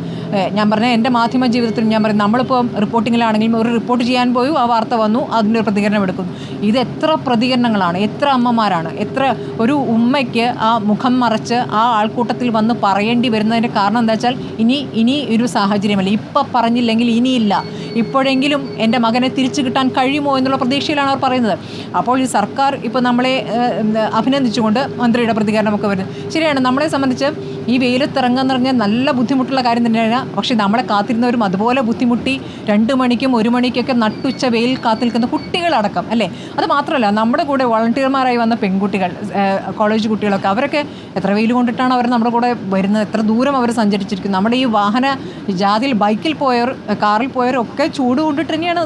ഞാൻ പറഞ്ഞ എൻ്റെ മാധ്യമ ജീവിതത്തിൽ ഞാൻ പറയും, നമ്മളിപ്പോൾ റിപ്പോർട്ടിങ്ങിലാണെങ്കിലും ഒരു റിപ്പോർട്ട് ചെയ്യാൻ പോയി ആ വാർത്ത വന്നു, അതിൻ്റെ ഒരു പ്രതികരണം എടുക്കുന്നു. ഇത് എത്ര പ്രതികരണങ്ങളാണ്, എത്ര അമ്മമാരാണ്, എത്ര ഒരു ഉമ്മയ്ക്ക് ആ മുഖം മറച്ച് ആ ആൾക്കൂട്ടത്തിൽ വന്ന് പറയേണ്ടി വരുന്നതിൻ്റെ കാരണം എന്താ വെച്ചാൽ ഇനി ഒരു സാഹചര്യമല്ല, ഇപ്പം പറഞ്ഞില്ലെങ്കിൽ ഇനിയില്ല, ഇപ്പോഴെങ്കിലും എൻ്റെ മകനെ തിരിച്ചു കിട്ടാൻ കഴിയുമോ എന്നുള്ള പ്രതീക്ഷയിലാണ് അവർ പറയുന്നത്. അപ്പോൾ ഈ സർക്കാർ ഇപ്പോൾ നമ്മളെ അഭിനന്ദിച്ചുകൊണ്ട് മന്ത്രിയുടെ പ്രതികരണമൊക്കെ വരുന്നത് ശരിയാണ്. നമ്മളെ സംബന്ധിച്ച് ഈ വെയിലത്തിറങ്ങാന്ന് പറഞ്ഞാൽ നല്ല ബുദ്ധിമുട്ടുള്ള കാര്യം തന്നെയാണ്. പക്ഷേ നമ്മളെ കാത്തിരുന്നവരും അതുപോലെ ബുദ്ധിമുട്ടി 2 മണിക്കും 1 മണിക്കൊക്കെ നട്ടുച്ച വെയിൽ കാത്തിരിക്കുന്ന കുട്ടികളടക്കം അല്ലേ. അത് മാത്രമല്ല നമ്മുടെ കൂടെ വോളണ്ടിയർമാരായി വന്ന പെൺകുട്ടികൾ, കോളേജ് കുട്ടികളൊക്കെ, അവരൊക്കെ എത്ര വെയിൽ കൊണ്ടിട്ടാണ് അവർ നമ്മുടെ കൂടെ വരുന്നത്, എത്ര ദൂരം അവർ സഞ്ചരിച്ചിരിക്കുന്നത്. നമ്മുടെ ഈ വാഹന ജാതിയിൽ ബൈക്കിൽ പോയവർ, കാറിൽ പോയവർ ഒക്കെ ചൂട് കൊണ്ടിട്ട് തന്നെയാണ്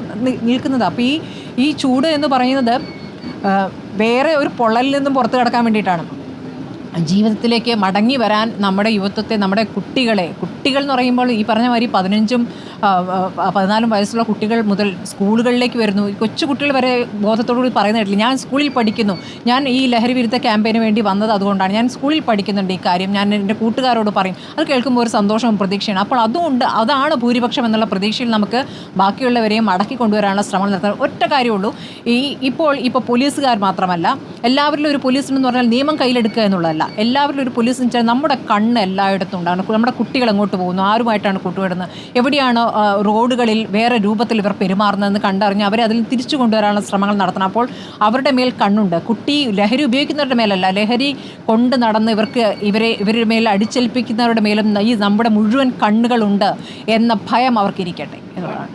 നിൽക്കുന്നത്. അപ്പോൾ ഈ ചൂട് എന്ന് പറയുന്നത് വേറെ ഒരു പൊള്ളലിൽ നിന്നും പുറത്ത് കിടക്കാൻ വേണ്ടിയിട്ടാണ്. ജീവിതത്തിലേക്ക് മടങ്ങി വരാൻ നമ്മുടെ യുവത്വത്തെ, നമ്മുടെ കുട്ടികൾ എന്ന് പറയുമ്പോൾ ഈ പറഞ്ഞ മാതിരി 15ഉം 14 വയസ്സുള്ള കുട്ടികൾ മുതൽ സ്കൂളുകളിലേക്ക് വരുന്നു. കൊച്ചു കുട്ടികൾ വരെ ബോധത്തോടുകൂടി പറയുന്ന കേട്ടില്ല, ഞാൻ സ്കൂളിൽ പഠിക്കുന്നു, ഞാൻ ഈ ലഹരി വിരുദ്ധ ക്യാമ്പയിന് വേണ്ടി വന്നത് അതുകൊണ്ടാണ്, ഞാൻ സ്കൂളിൽ പഠിക്കുന്നുണ്ട്, ഈ കാര്യം ഞാൻ എൻ്റെ കൂട്ടുകാരോട് പറയും. അത് കേൾക്കുമ്പോൾ ഒരു സന്തോഷവും പ്രതീക്ഷയാണ്. അപ്പോൾ അതുകൊണ്ട് അതാണ് ഭൂരിപക്ഷം എന്നുള്ള പ്രതീക്ഷയിൽ നമുക്ക് ബാക്കിയുള്ളവരെയും മടക്കി കൊണ്ടുവരാനുള്ള ശ്രമം നടത്താൻ ഒറ്റ കാര്യമുള്ളൂ. ഇപ്പോൾ പോലീസുകാർ മാത്രമല്ല, എല്ലാവരിലും ഒരു പോലീസ് എന്ന് പറഞ്ഞാൽ നിയമം കയ്യിലെടുക്കുക എന്നുള്ളതല്ല. എല്ലാവരിലും ഒരു പോലീസ് എന്ന് വെച്ചാൽ നമ്മുടെ കണ്ണ് എല്ലായിടത്തും ഉണ്ടാണ്. നമ്മുടെ കുട്ടികൾ എങ്ങോട്ട് പോകുന്നു, ആരുമായിട്ടാണ് കൂട്ടുവിടുന്നത്, എവിടെയാണ് റോഡുകളിൽ വേറെ രൂപത്തിൽ ഇവർ പെരുമാറുന്നതെന്ന് കണ്ടറിഞ്ഞ് അവരെ അതിൽ തിരിച്ചു കൊണ്ടുവരാനുള്ള ശ്രമങ്ങൾ നടത്തണം. അപ്പോൾ അവരുടെ മേൽ കണ്ണുണ്ട്. കുട്ടി ലഹരി ഉപയോഗിക്കുന്നവരുടെ മേലല്ല, ലഹരി കൊണ്ട് നടന്ന് ഇവരുടെ മേൽ അടിച്ചേൽപ്പിക്കുന്നവരുടെ മേലും ഈ നമ്മുടെ മുഴുവൻ കണ്ണുകളുണ്ട് എന്ന ഭയം അവർക്കിരിക്കട്ടെ എന്നുള്ളതാണ്.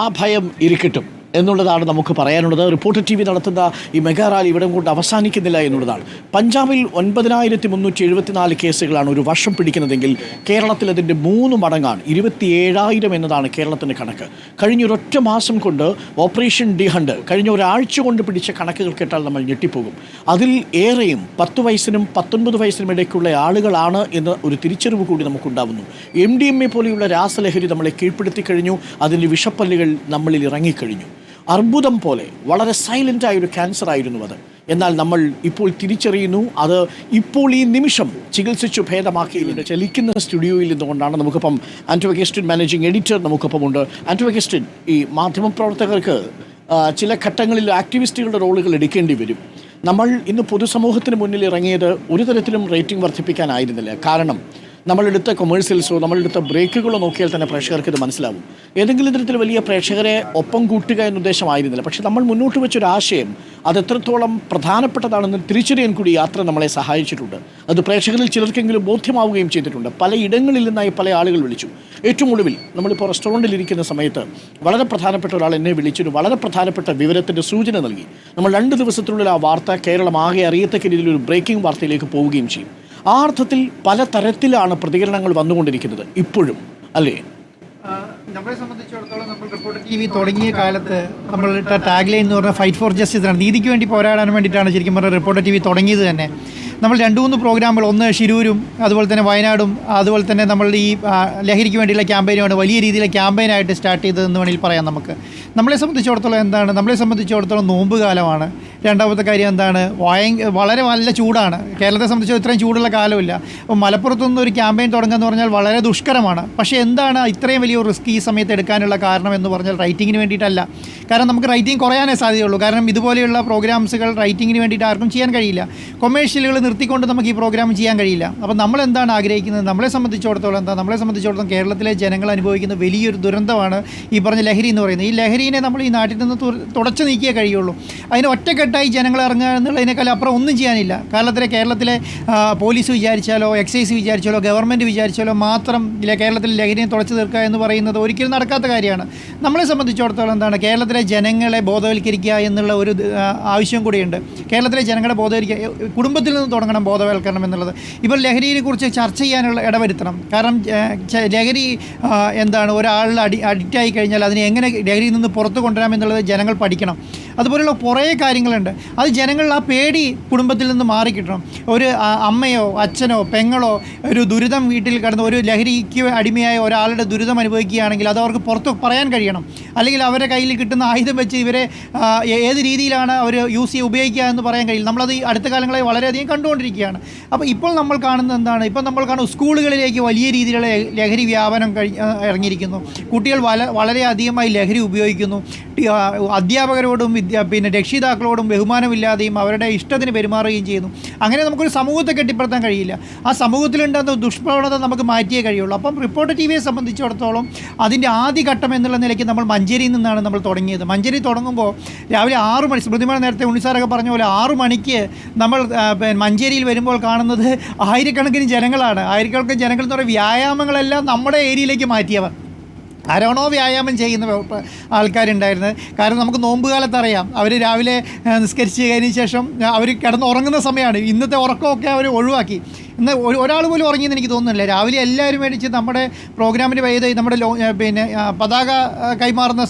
ആ ഭയം ഇരിക്കട്ടും എന്നുള്ളതാണ് നമുക്ക് പറയാനുള്ളത്. റിപ്പോർട്ടർ TV നടത്തുന്ന ഈ മെഗാ റാലി ഇവിടെ കൊണ്ട് അവസാനിക്കുന്നില്ല എന്നുള്ളതാണ്. പഞ്ചാബിൽ 9374 കേസുകളാണ് ഒരു വർഷം പിടിക്കുന്നതെങ്കിൽ കേരളത്തിൽ അതിൻ്റെ 3 മടങ്ങാണ്, 27,000 എന്നതാണ് കേരളത്തിൻ്റെ കണക്ക്. കഴിഞ്ഞൊരൊറ്റ മാസം കൊണ്ട് ഓപ്പറേഷൻ ഡി ഹണ്ട്, കഴിഞ്ഞ ഒരാഴ്ച കൊണ്ട് പിടിച്ച കണക്കുകൾ കേട്ടാൽ നമ്മൾ ഞെട്ടിപ്പോകും. അതിൽ ഏറെയും 10 വയസ്സിനും 19 വയസ്സിനും ഇടയ്ക്കുള്ള ആളുകളാണ് എന്ന ഒരു തിരിച്ചറിവ് കൂടി നമുക്കുണ്ടാവുന്നു. MDMA പോലെയുള്ള രാസലഹരി നമ്മളെ കീഴ്പ്പെടുത്തി കഴിഞ്ഞു, അതിൻ്റെ വിഷപ്പല്ലുകൾ നമ്മളിൽ ഇറങ്ങിക്കഴിഞ്ഞു. അർബുദം പോലെ വളരെ സൈലൻ്റായൊരു ക്യാൻസർ ആയിരുന്നു അത്. എന്നാൽ നമ്മൾ ഇപ്പോൾ തിരിച്ചറിയുന്നു, അത് ഇപ്പോൾ ഈ നിമിഷം ചികിത്സിച്ചു ഭേദമാക്കിയിട്ടുണ്ട്. ചലിക്കുന്ന സ്റ്റുഡിയോയിൽ നിന്നുകൊണ്ടാണ് നമുക്കിപ്പം ആന്റോ അഗസ്റ്റിൻ മാനേജിംഗ് എഡിറ്റർ നമുക്കൊപ്പം ഉണ്ട്. ആന്റോ അഗസ്റ്റിൻ, ഈ മാധ്യമപ്രവർത്തകർക്ക് ചില ഘട്ടങ്ങളിൽ ആക്ടിവിസ്റ്റുകളുടെ റോളുകൾ എടുക്കേണ്ടി വരും. നമ്മൾ ഇന്ന് പൊതുസമൂഹത്തിന് മുന്നിൽ ഇറങ്ങിയത് ഒരു തരത്തിലും റേറ്റിംഗ് വർദ്ധിപ്പിക്കാനായിരുന്നില്ല. കാരണം നമ്മളെടുത്ത കൊമേഴ്സ്യൽസോ നമ്മളെടുത്ത ബ്രേക്കുകളോ നോക്കിയാൽ തന്നെ പ്രേക്ഷകർക്ക് ഇത് മനസ്സിലാവും. ഏതെങ്കിലും തരത്തിൽ വലിയ പ്രേക്ഷകരെ ഒപ്പം കൂട്ടുക എന്ന ഉദ്ദേശമായിരുന്നില്ല. പക്ഷേ നമ്മൾ മുന്നോട്ട് വെച്ചൊരാശയം അത് എത്രത്തോളം പ്രധാനപ്പെട്ടതാണെന്ന് തിരിച്ചറിയാൻ കൂടി യാത്ര നമ്മളെ സഹായിച്ചിട്ടുണ്ട്. അത് പ്രേക്ഷകരിൽ ചിലർക്കെങ്കിലും ബോധ്യമാവുകയും ചെയ്തിട്ടുണ്ട്. പല ഇടങ്ങളിൽ നിന്നായി പല ആളുകൾ വിളിച്ചു. ഏറ്റവും ഒടുവിൽ നമ്മളിപ്പോൾ റെസ്റ്റോറൻറ്റിൽ ഇരിക്കുന്ന സമയത്ത് വളരെ പ്രധാനപ്പെട്ട ഒരാൾ എന്നെ വിളിച്ചിട്ട് വളരെ പ്രധാനപ്പെട്ട വിവരത്തിൻ്റെ സൂചന നൽകി. നമ്മൾ 2 ദിവസത്തിനുള്ളിൽ ആ വാർത്ത കേരളം ആകെ അറിയത്തക്ക രീതിയിലൊരു ബ്രേക്കിംഗ് വാർത്തയിലേക്ക് പോവുകയും ചെയ്യും. ആ അർത്ഥത്തിൽ പല തരത്തിലാണ് പ്രതികരണങ്ങൾ വന്നുകൊണ്ടിരിക്കുന്നത് ഇപ്പോഴും, അല്ലേ? നമ്മളെ സംബന്ധിച്ചിടത്തോളം നമ്മൾ റിപ്പോർട്ടർ TV തുടങ്ങിയ കാലത്ത് നമ്മളിട്ട ടാഗ് ലൈൻ എന്ന് പറഞ്ഞാൽ ഫൈറ്റ് ഫോർ ജസ്റ്റിസ് ആണ്. നീതിക്ക് വേണ്ടി പോരാടാൻ വേണ്ടിയിട്ടാണ് ശരിക്കും പറഞ്ഞാൽ റിപ്പോർട്ടർ TV തുടങ്ങിയത് തന്നെ. നമ്മൾ 2-3 പ്രോഗ്രാമുകൾ, ഒന്ന് ഷിരൂരും അതുപോലെ തന്നെ വയനാടും അതുപോലെ തന്നെ നമ്മളുടെ ഈ ലഹരിക്ക് വേണ്ടിയുള്ള ക്യാമ്പയിനുമാണ് വലിയ രീതിയിലെ ക്യാമ്പയിനായിട്ട് സ്റ്റാർട്ട് ചെയ്തതെന്ന് വേണമെങ്കിൽ പറയാം. നമ്മളെ സംബന്ധിച്ചിടത്തോളം എന്താണ്, നമ്മളെ സംബന്ധിച്ചിടത്തോളം നോമ്പ് കാലമാണ്. രണ്ടാമത്തെ കാര്യം എന്താണ്, വളരെ നല്ല ചൂടാണ്. കേരളത്തെ സംബന്ധിച്ച് ഇത്രയും ചൂടുള്ള കാലമില്ല. അപ്പോൾ മലപ്പുറത്തുനിന്ന് ഒരു ക്യാമ്പയിൻ തുടങ്ങുക എന്ന് പറഞ്ഞാൽ വളരെ ദുഷ്കരമാണ്. പക്ഷേ എന്താണ് ഇത്രയും വലിയ റിസ്ക് ഈ സമയത്ത് എടുക്കാനുള്ള കാരണം എന്ന് പറഞ്ഞാൽ റൈറ്റിങ്ങിന് വേണ്ടിയിട്ടല്ല. കാരണം നമുക്ക് റൈറ്റിംഗ് കുറയാനേ സാധ്യതയുള്ളൂ. കാരണം ഇതുപോലെയുള്ള പ്രോഗ്രാംസുകൾ റൈറ്റിങ്ങിന് വേണ്ടിയിട്ട് ആർക്കും ചെയ്യാൻ കഴിയില്ല. കൊമേഴ്ഷ്യലുകൾ നിർത്തിക്കൊണ്ട് നമുക്ക് ഈ പ്രോഗ്രാം ചെയ്യാൻ കഴിയില്ല. അപ്പോൾ നമ്മൾ എന്താണ് ആഗ്രഹിക്കുന്നത്, നമ്മളെ സംബന്ധിച്ചിടത്തോളം കേരളത്തിലെ ജനങ്ങൾ അനുഭവിക്കുന്ന വലിയൊരു ദുരന്തമാണ് ഈ പറഞ്ഞ ലഹരി എന്ന് പറയുന്നത്. ഈ ലഹരിനെ നമ്മൾ ഈ നാട്ടിൽ നിന്ന് തുടച്ചു നീക്കിയേ കഴിയുള്ളൂ. അതിന് ഒറ്റക്കെട്ടായി ജനങ്ങൾ ഇറങ്ങുക എന്നുള്ളതിനേക്കാൾ അപ്പുറം ഒന്നും ചെയ്യാനില്ല. കേരളത്തിലെ പോലീസ് വിചാരിച്ചാലോ എക്സൈസ് വിചാരിച്ചാലോ ഗവൺമെൻറ് വിചാരിച്ചാലോ മാത്രം കേരളത്തിൽ ലഹരിയെ തുടച്ചു തീർക്കുക എന്ന് പറയുന്നത് ഒരിക്കലും നടക്കാത്ത കാര്യമാണ്. നമ്മളെ സംബന്ധിച്ചിടത്തോളം എന്താണ്, കേരളത്തിലെ ജനങ്ങളെ ബോധവൽക്കരിക്കുക എന്നുള്ള ഒരു ആവശ്യം കൂടിയുണ്ട്. കേരളത്തിലെ ജനങ്ങളെ ബോധവൽക്കരിക്കുക, കുടുംബത്തിൽ നിന്ന് തുടങ്ങണം ബോധവൽക്കരണം എന്നുള്ളത്. ഇപ്പോൾ ലഹരിയെക്കുറിച്ച് ചർച്ച ചെയ്യാനുള്ള ഇടവരുത്തണം. കാരണം ലഹരി എന്താണ്, ഒരാളിൽ അഡിക്റ്റായി കഴിഞ്ഞാൽ അതിനെ എങ്ങനെ ലഹരിയിൽ നിന്ന് പുറത്തു കൊണ്ടുവരാമെന്നുള്ളത് ജനങ്ങൾ പഠിക്കണം. അതുപോലെയുള്ള കുറേ കാര്യങ്ങളുണ്ട്. അത് ജനങ്ങളിൽ ആ പേടി കുടുംബത്തിൽ നിന്ന് മാറിക്കിട്ടണം. ഒരു അമ്മയോ അച്ഛനോ പെങ്ങളോ ഒരു ദുരിതം വീട്ടിൽ കടന്ന് ഒരു ലഹരിക്ക് അടിമയായ ഒരാളുടെ ദുരിതം അനുഭവിക്കുകയാണെങ്കിൽ അത് അവർക്ക് പുറത്ത് പറയാൻ കഴിയണം. അല്ലെങ്കിൽ അവരുടെ കയ്യിൽ കിട്ടുന്ന ആയുധം വെച്ച് ഇവരെ ഏത് രീതിയിലാണ് അവർ ഉപയോഗിക്കുക എന്ന് പറയാൻ കഴിയില്ല. നമ്മളത് ഈ അടുത്ത കാലങ്ങളായി വളരെയധികം കണ്ടുകൊണ്ടിരിക്കുകയാണ്. അപ്പോൾ ഇപ്പോൾ നമ്മൾ കാണുന്നത് എന്താണ്? ഇപ്പോൾ നമ്മൾ കാണും സ്കൂളുകളിലേക്ക് വലിയ രീതിയിലുള്ള ലഹരി വ്യാപനം ഇറങ്ങിയിരിക്കുന്നു. കുട്ടികൾ വളരെയധികമായി ലഹരി ഉപയോഗിക്കുന്നു. അധ്യാപകരോടും രക്ഷിതാക്കളോടും ബഹുമാനമില്ലാതെയും അവരുടെ ഇഷ്ടത്തിന് പെരുമാറുകയും ചെയ്യുന്നു. അങ്ങനെ നമുക്കൊരു സമൂഹത്തെ കെട്ടിപ്പടുത്താൻ കഴിയില്ല. ആ സമൂഹത്തിലുണ്ടാകുന്ന ദുഷ്പ്രവണത നമുക്ക് മാറ്റിയേ കഴിയുള്ളൂ. അപ്പം റിപ്പോർട്ടർ ടിവിയെ സംബന്ധിച്ചിടത്തോളം അതിൻ്റെ ആദ്യഘട്ടം എന്നുള്ള നിലയ്ക്ക് നമ്മൾ മഞ്ചേരിയിൽ നിന്നാണ് നമ്മൾ തുടങ്ങിയത്. മഞ്ചേരി തുടങ്ങുമ്പോൾ രാവിലെ 6 മണി, സ്മൃതിമാൻ നേരത്തെ ഉണ്ണിസാറൊക്കെ പറഞ്ഞ പോലെ 6 മണിക്ക് നമ്മൾ മഞ്ചേരിയിൽ വരുമ്പോൾ കാണുന്നത് ആയിരക്കണക്കിന് ജനങ്ങളാണ്. ആയിരക്കണക്കിന് ജനങ്ങൾ എന്ന് പറയുന്ന വ്യായാമങ്ങളെല്ലാം നമ്മുടെ ഏരിയയിലേക്ക് മാറ്റിയവർ. ആരാണോ വ്യായാമം ചെയ്യുന്ന ആൾക്കാരുണ്ടായിരുന്നത്. കാരണം നമുക്ക് നോമ്പ് കാലത്ത് അറിയാം, അവർ രാവിലെ നിസ്കരിച്ച് കഴിഞ്ഞ ശേഷം അവർ കിടന്നുറങ്ങുന്ന സമയമാണ്. ഇന്നത്തെ ഉറക്കമൊക്കെ അവർ ഒഴിവാക്കി. ഇന്ന് ഒരാൾ പോലും ഉറങ്ങിയെന്ന് എനിക്ക് തോന്നുന്നില്ല. രാവിലെ എല്ലാവരും മേടിച്ച് നമ്മുടെ പ്രോഗ്രാമിന് വൈകിട്ട് നമ്മുടെ പതാക കൈമാറുന്ന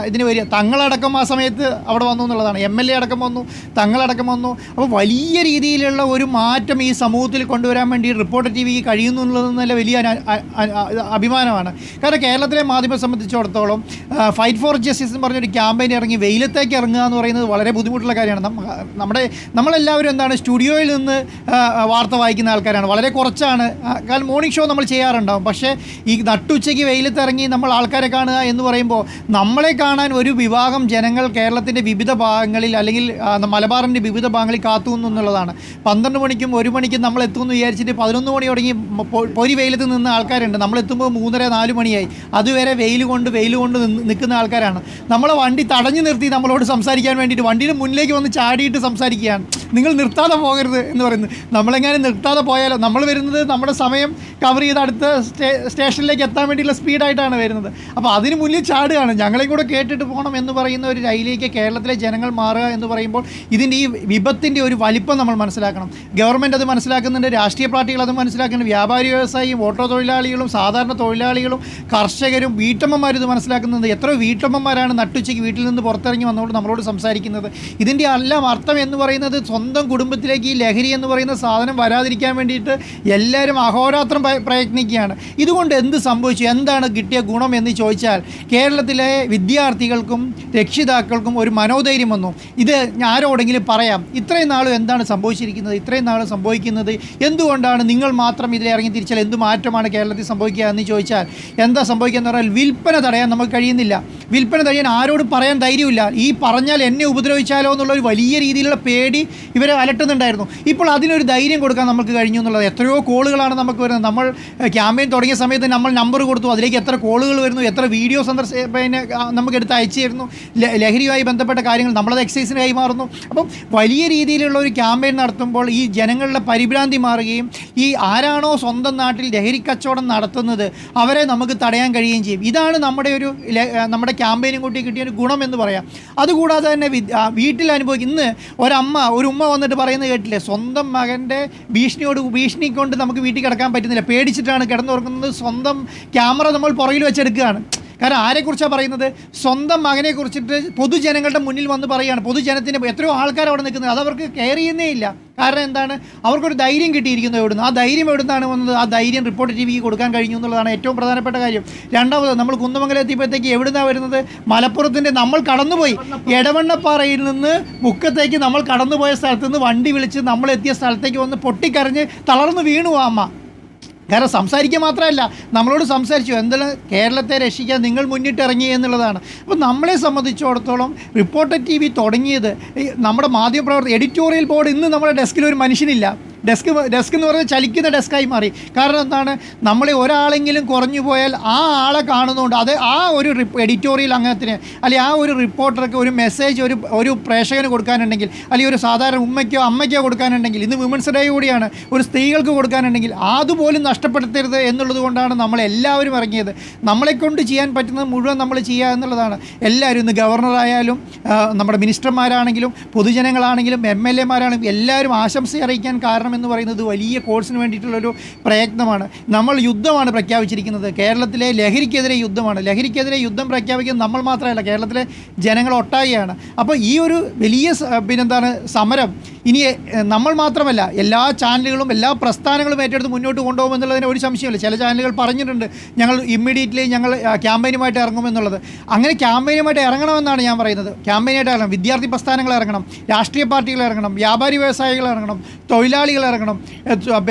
ഇതിന് വരിക. തങ്ങളടക്കം ആ സമയത്ത് അവിടെ വന്നു എന്നുള്ളതാണ്. MLA അടക്കം വന്നു, തങ്ങളടക്കം വന്നു. അപ്പോൾ വലിയ രീതിയിലുള്ള ഒരു മാറ്റം ഈ സമൂഹത്തിൽ കൊണ്ടുവരാൻ വേണ്ടി റിപ്പോർട്ടർ ടിവിക്ക് കഴിയുന്നു എന്നുള്ളതെന്നല്ല വലിയ അഭിമാനമാണ്. കാരണം കേരളത്തിലെ മാധ്യമ സംബന്ധിച്ചിടത്തോളം ഫൈറ്റ് ഫോർ ജസ്റ്റിസ് എന്ന് പറഞ്ഞൊരു ക്യാമ്പയിൻ ഇറങ്ങി വെയിലത്തേക്ക് ഇറങ്ങുക എന്ന് പറയുന്നത് വളരെ ബുദ്ധിമുട്ടുള്ള കാര്യമാണ്. നമ്മളെല്ലാവരും എന്താണ് സ്റ്റുഡിയോയിൽ നിന്ന് വാർത്ത വായിക്കുന്ന ആൾക്കാരാണ്. വളരെ കുറച്ചാണ്. കാരണം മോർണിംഗ് ഷോ നമ്മൾ ചെയ്യാറുണ്ടാവും. പക്ഷേ ഈ നട്ടുച്ചയ്ക്ക് വെയിലത്തിറങ്ങി നമ്മൾ ആൾക്കാരെ കാണുക എന്ന് പറയുമ്പോൾ നമ്മളെ കാണാൻ ഒരു വിഭാഗം ജനങ്ങൾ കേരളത്തിൻ്റെ വിവിധ ഭാഗങ്ങളിൽ അല്ലെങ്കിൽ മലബാറിൻ്റെ വിവിധ ഭാഗങ്ങളിൽ കാത്തുനിന്നു എന്നുള്ളതാണ്. 12 മണിക്കും 1 മണിക്കും നമ്മൾ എത്തുമെന്ന് വിചാരിച്ചിട്ട് 11 മണി തുടങ്ങി പൊരി വെയിലത്ത് നിന്ന ആൾക്കാരുണ്ട്. നമ്മളെത്തുമ്പോൾ 3:30-4 മണിയായി. അതുവരെ വെയിൽ കൊണ്ട് നിൽക്കുന്ന ആൾക്കാരാണ്. നമ്മളെ വണ്ടി തടഞ്ഞു നിർത്തി നമ്മളോട് സംസാരിക്കാൻ വേണ്ടിയിട്ട് വണ്ടിയുടെ മുന്നിലേക്ക് വന്ന് ചാടിയിട്ട് സംസാരിക്കുകയാണ്. നിങ്ങൾ നിർത്താതെ പോകരുത് എന്ന് പറയുന്നത്. നമ്മളെങ്ങനെ നിർത്താതെ പോയാലോ? നമ്മൾ വരുന്നത് നമ്മുടെ സമയം കവർ ചെയ്ത് അടുത്ത സ്റ്റേഷനിലേക്ക് എത്താൻ വേണ്ടിയുള്ള സ്പീഡായിട്ടാണ് വരുന്നത്. അപ്പോൾ അതിന് മുന്നിൽ ചാടുകയാണ്. ഞങ്ങളെയും കൂടെ കേട്ടിട്ട് പോകണം എന്ന് പറയുന്ന ഒരു രൈലിലേക്ക് കേരളത്തിലെ ജനങ്ങൾ മാറുക എന്ന് പറയുമ്പോൾ ഇതിൻ്റെ ഈ വിപത്തിൻ്റെ ഒരു വലിപ്പം നമ്മൾ മനസ്സിലാക്കണം. ഗവൺമെൻറ് അത് മനസ്സിലാക്കുന്നുണ്ട്, രാഷ്ട്രീയ പാർട്ടികൾ അത് മനസ്സിലാക്കുന്നുണ്ട്, വ്യാപാരി വ്യവസായിയും ഓട്ടോ തൊഴിലാളികളും സാധാരണ തൊഴിലാളികളും കർഷകരും വീട്ടമ്മമാരും ഇത് മനസ്സിലാക്കുന്നുണ്ട്. എത്ര വീട്ടമ്മമാരാണ് നട്ടുച്ചയ്ക്ക് വീട്ടിൽ നിന്ന് പുറത്തിറങ്ങി വന്നുകൊണ്ട് നമ്മളോട് സംസാരിക്കുന്നത്. ഇതിൻ്റെ എല്ലാം അർത്ഥം എന്ന് പറയുന്നത് സ്വന്തം കുടുംബത്തിലേക്ക് ഈ ലഹരി എന്ന് പറയുന്ന സാധനം വരാതിരിക്കാൻ വേണ്ടിയിട്ട് എല്ലാവരും അഹോരാത്രം പ്രയത്നിക്കുകയാണ്. ഇതുകൊണ്ട് എന്ത് സംഭവിച്ചു, എന്താണ് കിട്ടിയ ഗുണം എന്ന് ചോദിച്ചാൽ കേരളത്തിലെ വിദ്യാർത്ഥികൾക്കും രക്ഷിതാക്കൾക്കും ഒരു മനോധൈര്യം വന്നു. ഇത് ആരോടെങ്കിലും പറയാം, ഇത്രയും നാളും എന്താണ് സംഭവിച്ചിരിക്കുന്നത്, ഇത്രയും നാളും സംഭവിക്കുന്നത് എന്തുകൊണ്ടാണ്, നിങ്ങൾ മാത്രം ഇതിൽ ഇറങ്ങി തിരിച്ചാൽ എന്ത് മാറ്റമാണ് കേരളത്തിൽ സംഭവിക്കുക എന്ന് ചോദിച്ചാൽ എന്താ സംഭവിക്കുക എന്ന് പറഞ്ഞാൽ വിൽപ്പന തടയാൻ നമുക്ക് കഴിയുന്നില്ല. വിൽപ്പന തടയാൻ ആരോടും പറയാൻ ധൈര്യമില്ല. ഈ പറഞ്ഞാൽ എന്നെ ഉപദ്രവിച്ചാലോ എന്നുള്ളൊരു വലിയ രീതിയിലുള്ള പേടി ഇവരെ അലട്ടുന്നുണ്ടായിരുന്നു. ഇപ്പോൾ അതിനൊരു ധൈര്യം കൊടുക്കാൻ നമുക്ക് കഴിഞ്ഞു എന്നുള്ളത്. എത്രയോ കോളുകളാണ് നമുക്ക് വരുന്നത്. നമ്മൾ ക്യാമ്പയിൻ തുടങ്ങിയ സമയത്ത് നമ്മൾ നമ്പർ കൊടുത്തു, അതിലേക്ക് എത്ര കോളുകൾ വരുന്നു, എത്ര വീഡിയോ നമുക്ക് എടുത്ത് അയച്ചു തരുന്നു. ലഹരിയുമായി ബന്ധപ്പെട്ട കാര്യങ്ങൾ നമ്മളത് എക്സൈസിന് കൈമാറുന്നു. അപ്പം വലിയ രീതിയിലുള്ള ഒരു ക്യാമ്പയിൻ നടത്തുമ്പോൾ ഈ ജനങ്ങളുടെ പരിഭ്രാന്തി മാറുകയും ഈ ആരാണോ സ്വന്തം നാട്ടിൽ ലഹരി കച്ചവടം നടത്തുന്നത് അവരെ നമുക്ക് തടയാൻ കഴിയുകയും ചെയ്യും. ഇതാണ് നമ്മുടെ ക്യാമ്പയിനും കൂട്ടി കിട്ടിയ ഒരു ഗുണം എന്ന് പറയാം. അതുകൂടാതെ തന്നെ വീട്ടിൽ അനുഭവിക്കും. ഇന്ന് ഒരു ഉമ്മ വന്നിട്ട് പറയുന്നത് കേട്ടില്ലേ, സ്വന്തം മകൻ്റെ ഭീഷണി കൊണ്ട് നമുക്ക് വീട്ടിൽ കിടക്കാൻ പറ്റുന്നില്ല, പേടിച്ചിട്ടാണ് കിടന്നുറങ്ങുന്നത്. സ്വന്തം ക്യാമറ നമ്മൾ പുറകിൽ വെച്ചെടുക്കുകയാണ്. കാരണം ആരെക്കുറിച്ചാണ് പറയുന്നത്? സ്വന്തം മകനെ കുറിച്ചിട്ട് പൊതുജനങ്ങളുടെ മുന്നിൽ വന്ന് പറയുകയാണ്. പൊതുജനത്തിൻ്റെ എത്രയോ ആൾക്കാർ അവിടെ നിൽക്കുന്നത്, അതവർക്ക് കെയർ ചെയ്യുന്നേ ഇല്ല. കാരണം എന്താണ്? അവർക്കൊരു ധൈര്യം കിട്ടിയിരിക്കുന്നത് എവിടുന്ന്? ആ ധൈര്യം എവിടുന്നാണ് വന്നത്? ആ ധൈര്യം റിപ്പോർട്ടർ ടിവിക്ക് കൊടുക്കാൻ കഴിഞ്ഞു എന്നുള്ളതാണ് ഏറ്റവും പ്രധാനപ്പെട്ട കാര്യം. രണ്ടാമത് നമ്മൾ കുന്നമംഗലം എത്തിയപ്പോഴത്തേക്ക് എവിടുന്നാണ് വരുന്നത്? മലപ്പുറത്തിൻ്റെ നമ്മൾ കടന്നുപോയി എടവണ്ണപ്പാറയിൽ നിന്ന് മുക്കത്തേക്ക് നമ്മൾ കടന്നുപോയ സ്ഥലത്ത് നിന്ന് വണ്ടി വിളിച്ച് നമ്മളെത്തിയ സ്ഥലത്തേക്ക് വന്ന് പൊട്ടിക്കരഞ്ഞ് തളർന്ന് വീണു ആ അമ്മ. കാരണം സംസാരിക്കുക മാത്രമല്ല, നമ്മളോട് സംസാരിച്ചു എന്താണ് കേരളത്തെ രക്ഷിക്കാൻ നിങ്ങൾ മുന്നിട്ടിറങ്ങി എന്നുള്ളതാണ്. അപ്പോൾ നമ്മളെ സംബന്ധിച്ചിടത്തോളം റിപ്പോർട്ടർ ടിവി തുടങ്ങിയത് നമ്മുടെ മാധ്യമപ്രവർത്തകർ എഡിറ്റോറിയൽ ബോർഡ് ഇന്ന് നമ്മുടെ ഡെസ്കിൽ ഒരു മനുഷ്യനില്ല. ഡെസ്ക് എന്ന് പറഞ്ഞാൽ ചലിക്കുന്ന ഡെസ്കായി മാറി. കാരണം എന്താണ്? നമ്മളെ ഒരാളെങ്കിലും കുറഞ്ഞു പോയാൽ ആ ആളെ കാണുന്നതുകൊണ്ട് അത് ആ ഒരു എഡിറ്റോറിയൽ അംഗത്തിന് അല്ലെങ്കിൽ ആ ഒരു റിപ്പോർട്ടർക്ക് ഒരു മെസ്സേജ് ഒരു പ്രേക്ഷകന് കൊടുക്കാനുണ്ടെങ്കിൽ അല്ലെങ്കിൽ ഒരു സാധാരണ ഉമ്മയ്ക്കോ അമ്മയ്ക്കോ കൊടുക്കാനുണ്ടെങ്കിൽ, ഇന്ന് വിമൻസ് ഡേ കൂടിയാണ്, ഒരു സ്ത്രീകൾക്ക് കൊടുക്കാനുണ്ടെങ്കിൽ അതുപോലും നഷ്ടപ്പെടുത്തരുത് എന്നുള്ളത് കൊണ്ടാണ് നമ്മളെല്ലാവരും ഇറങ്ങിയത്. നമ്മളെക്കൊണ്ട് ചെയ്യാൻ പറ്റുന്നത് മുഴുവൻ നമ്മൾ ചെയ്യുക എന്നുള്ളതാണ്. എല്ലാവരും ഇന്ന് ഗവർണറായാലും നമ്മുടെ മിനിസ്റ്റർമാരാണെങ്കിലും പൊതുജനങ്ങളാണെങ്കിലും MLA മാരാണെങ്കിലും എല്ലാവരും ആശംസ അറിയിക്കാൻ കാരണം എന്ന് പറയുന്നത് വലിയ കോഴ്സിന് വേണ്ടിയിട്ടുള്ളൊരു പ്രയത്നമാണ്. നമ്മൾ യുദ്ധമാണ് പ്രഖ്യാപിച്ചിരിക്കുന്നത്. കേരളത്തിലെ ലഹരിക്കെതിരെ യുദ്ധമാണ്. ലഹരിക്കെതിരെ യുദ്ധം പ്രഖ്യാപിക്കുന്നത് നമ്മൾ മാത്രമല്ല, കേരളത്തിലെ ജനങ്ങൾ ഒട്ടാകെയാണ്. അപ്പോൾ ഈ ഒരു വലിയ സമരം ഇനി നമ്മൾ മാത്രമല്ല, എല്ലാ ചാനലുകളും എല്ലാ പ്രസ്ഥാനങ്ങളും ഏറ്റെടുത്ത് മുന്നോട്ട് കൊണ്ടുപോകുമെന്നുള്ളതിന് ഒരു സംശയമില്ല. ചില ചാനലുകൾ പറഞ്ഞിട്ടുണ്ട് ഞങ്ങൾ ഇമ്മീഡിയറ്റ്ലി ഞങ്ങൾ ക്യാമ്പയിനുമായിട്ട് ഇറങ്ങുമെന്നുള്ളത്. അങ്ങനെ ക്യാമ്പയിനുമായിട്ട് ഇറങ്ങണമെന്നാണ് ഞാൻ പറയുന്നത്. ക്യാമ്പയിനായിട്ട് ഇറങ്ങണം, വിദ്യാർത്ഥി പ്രസ്ഥാനങ്ങൾ ഇറങ്ങണം, രാഷ്ട്രീയ പാർട്ടികൾ ഇറങ്ങണം, വ്യാപാരി വ്യവസായികൾ ഇറങ്ങണം, തൊഴിലാളികൾ ഇറങ്ങണം,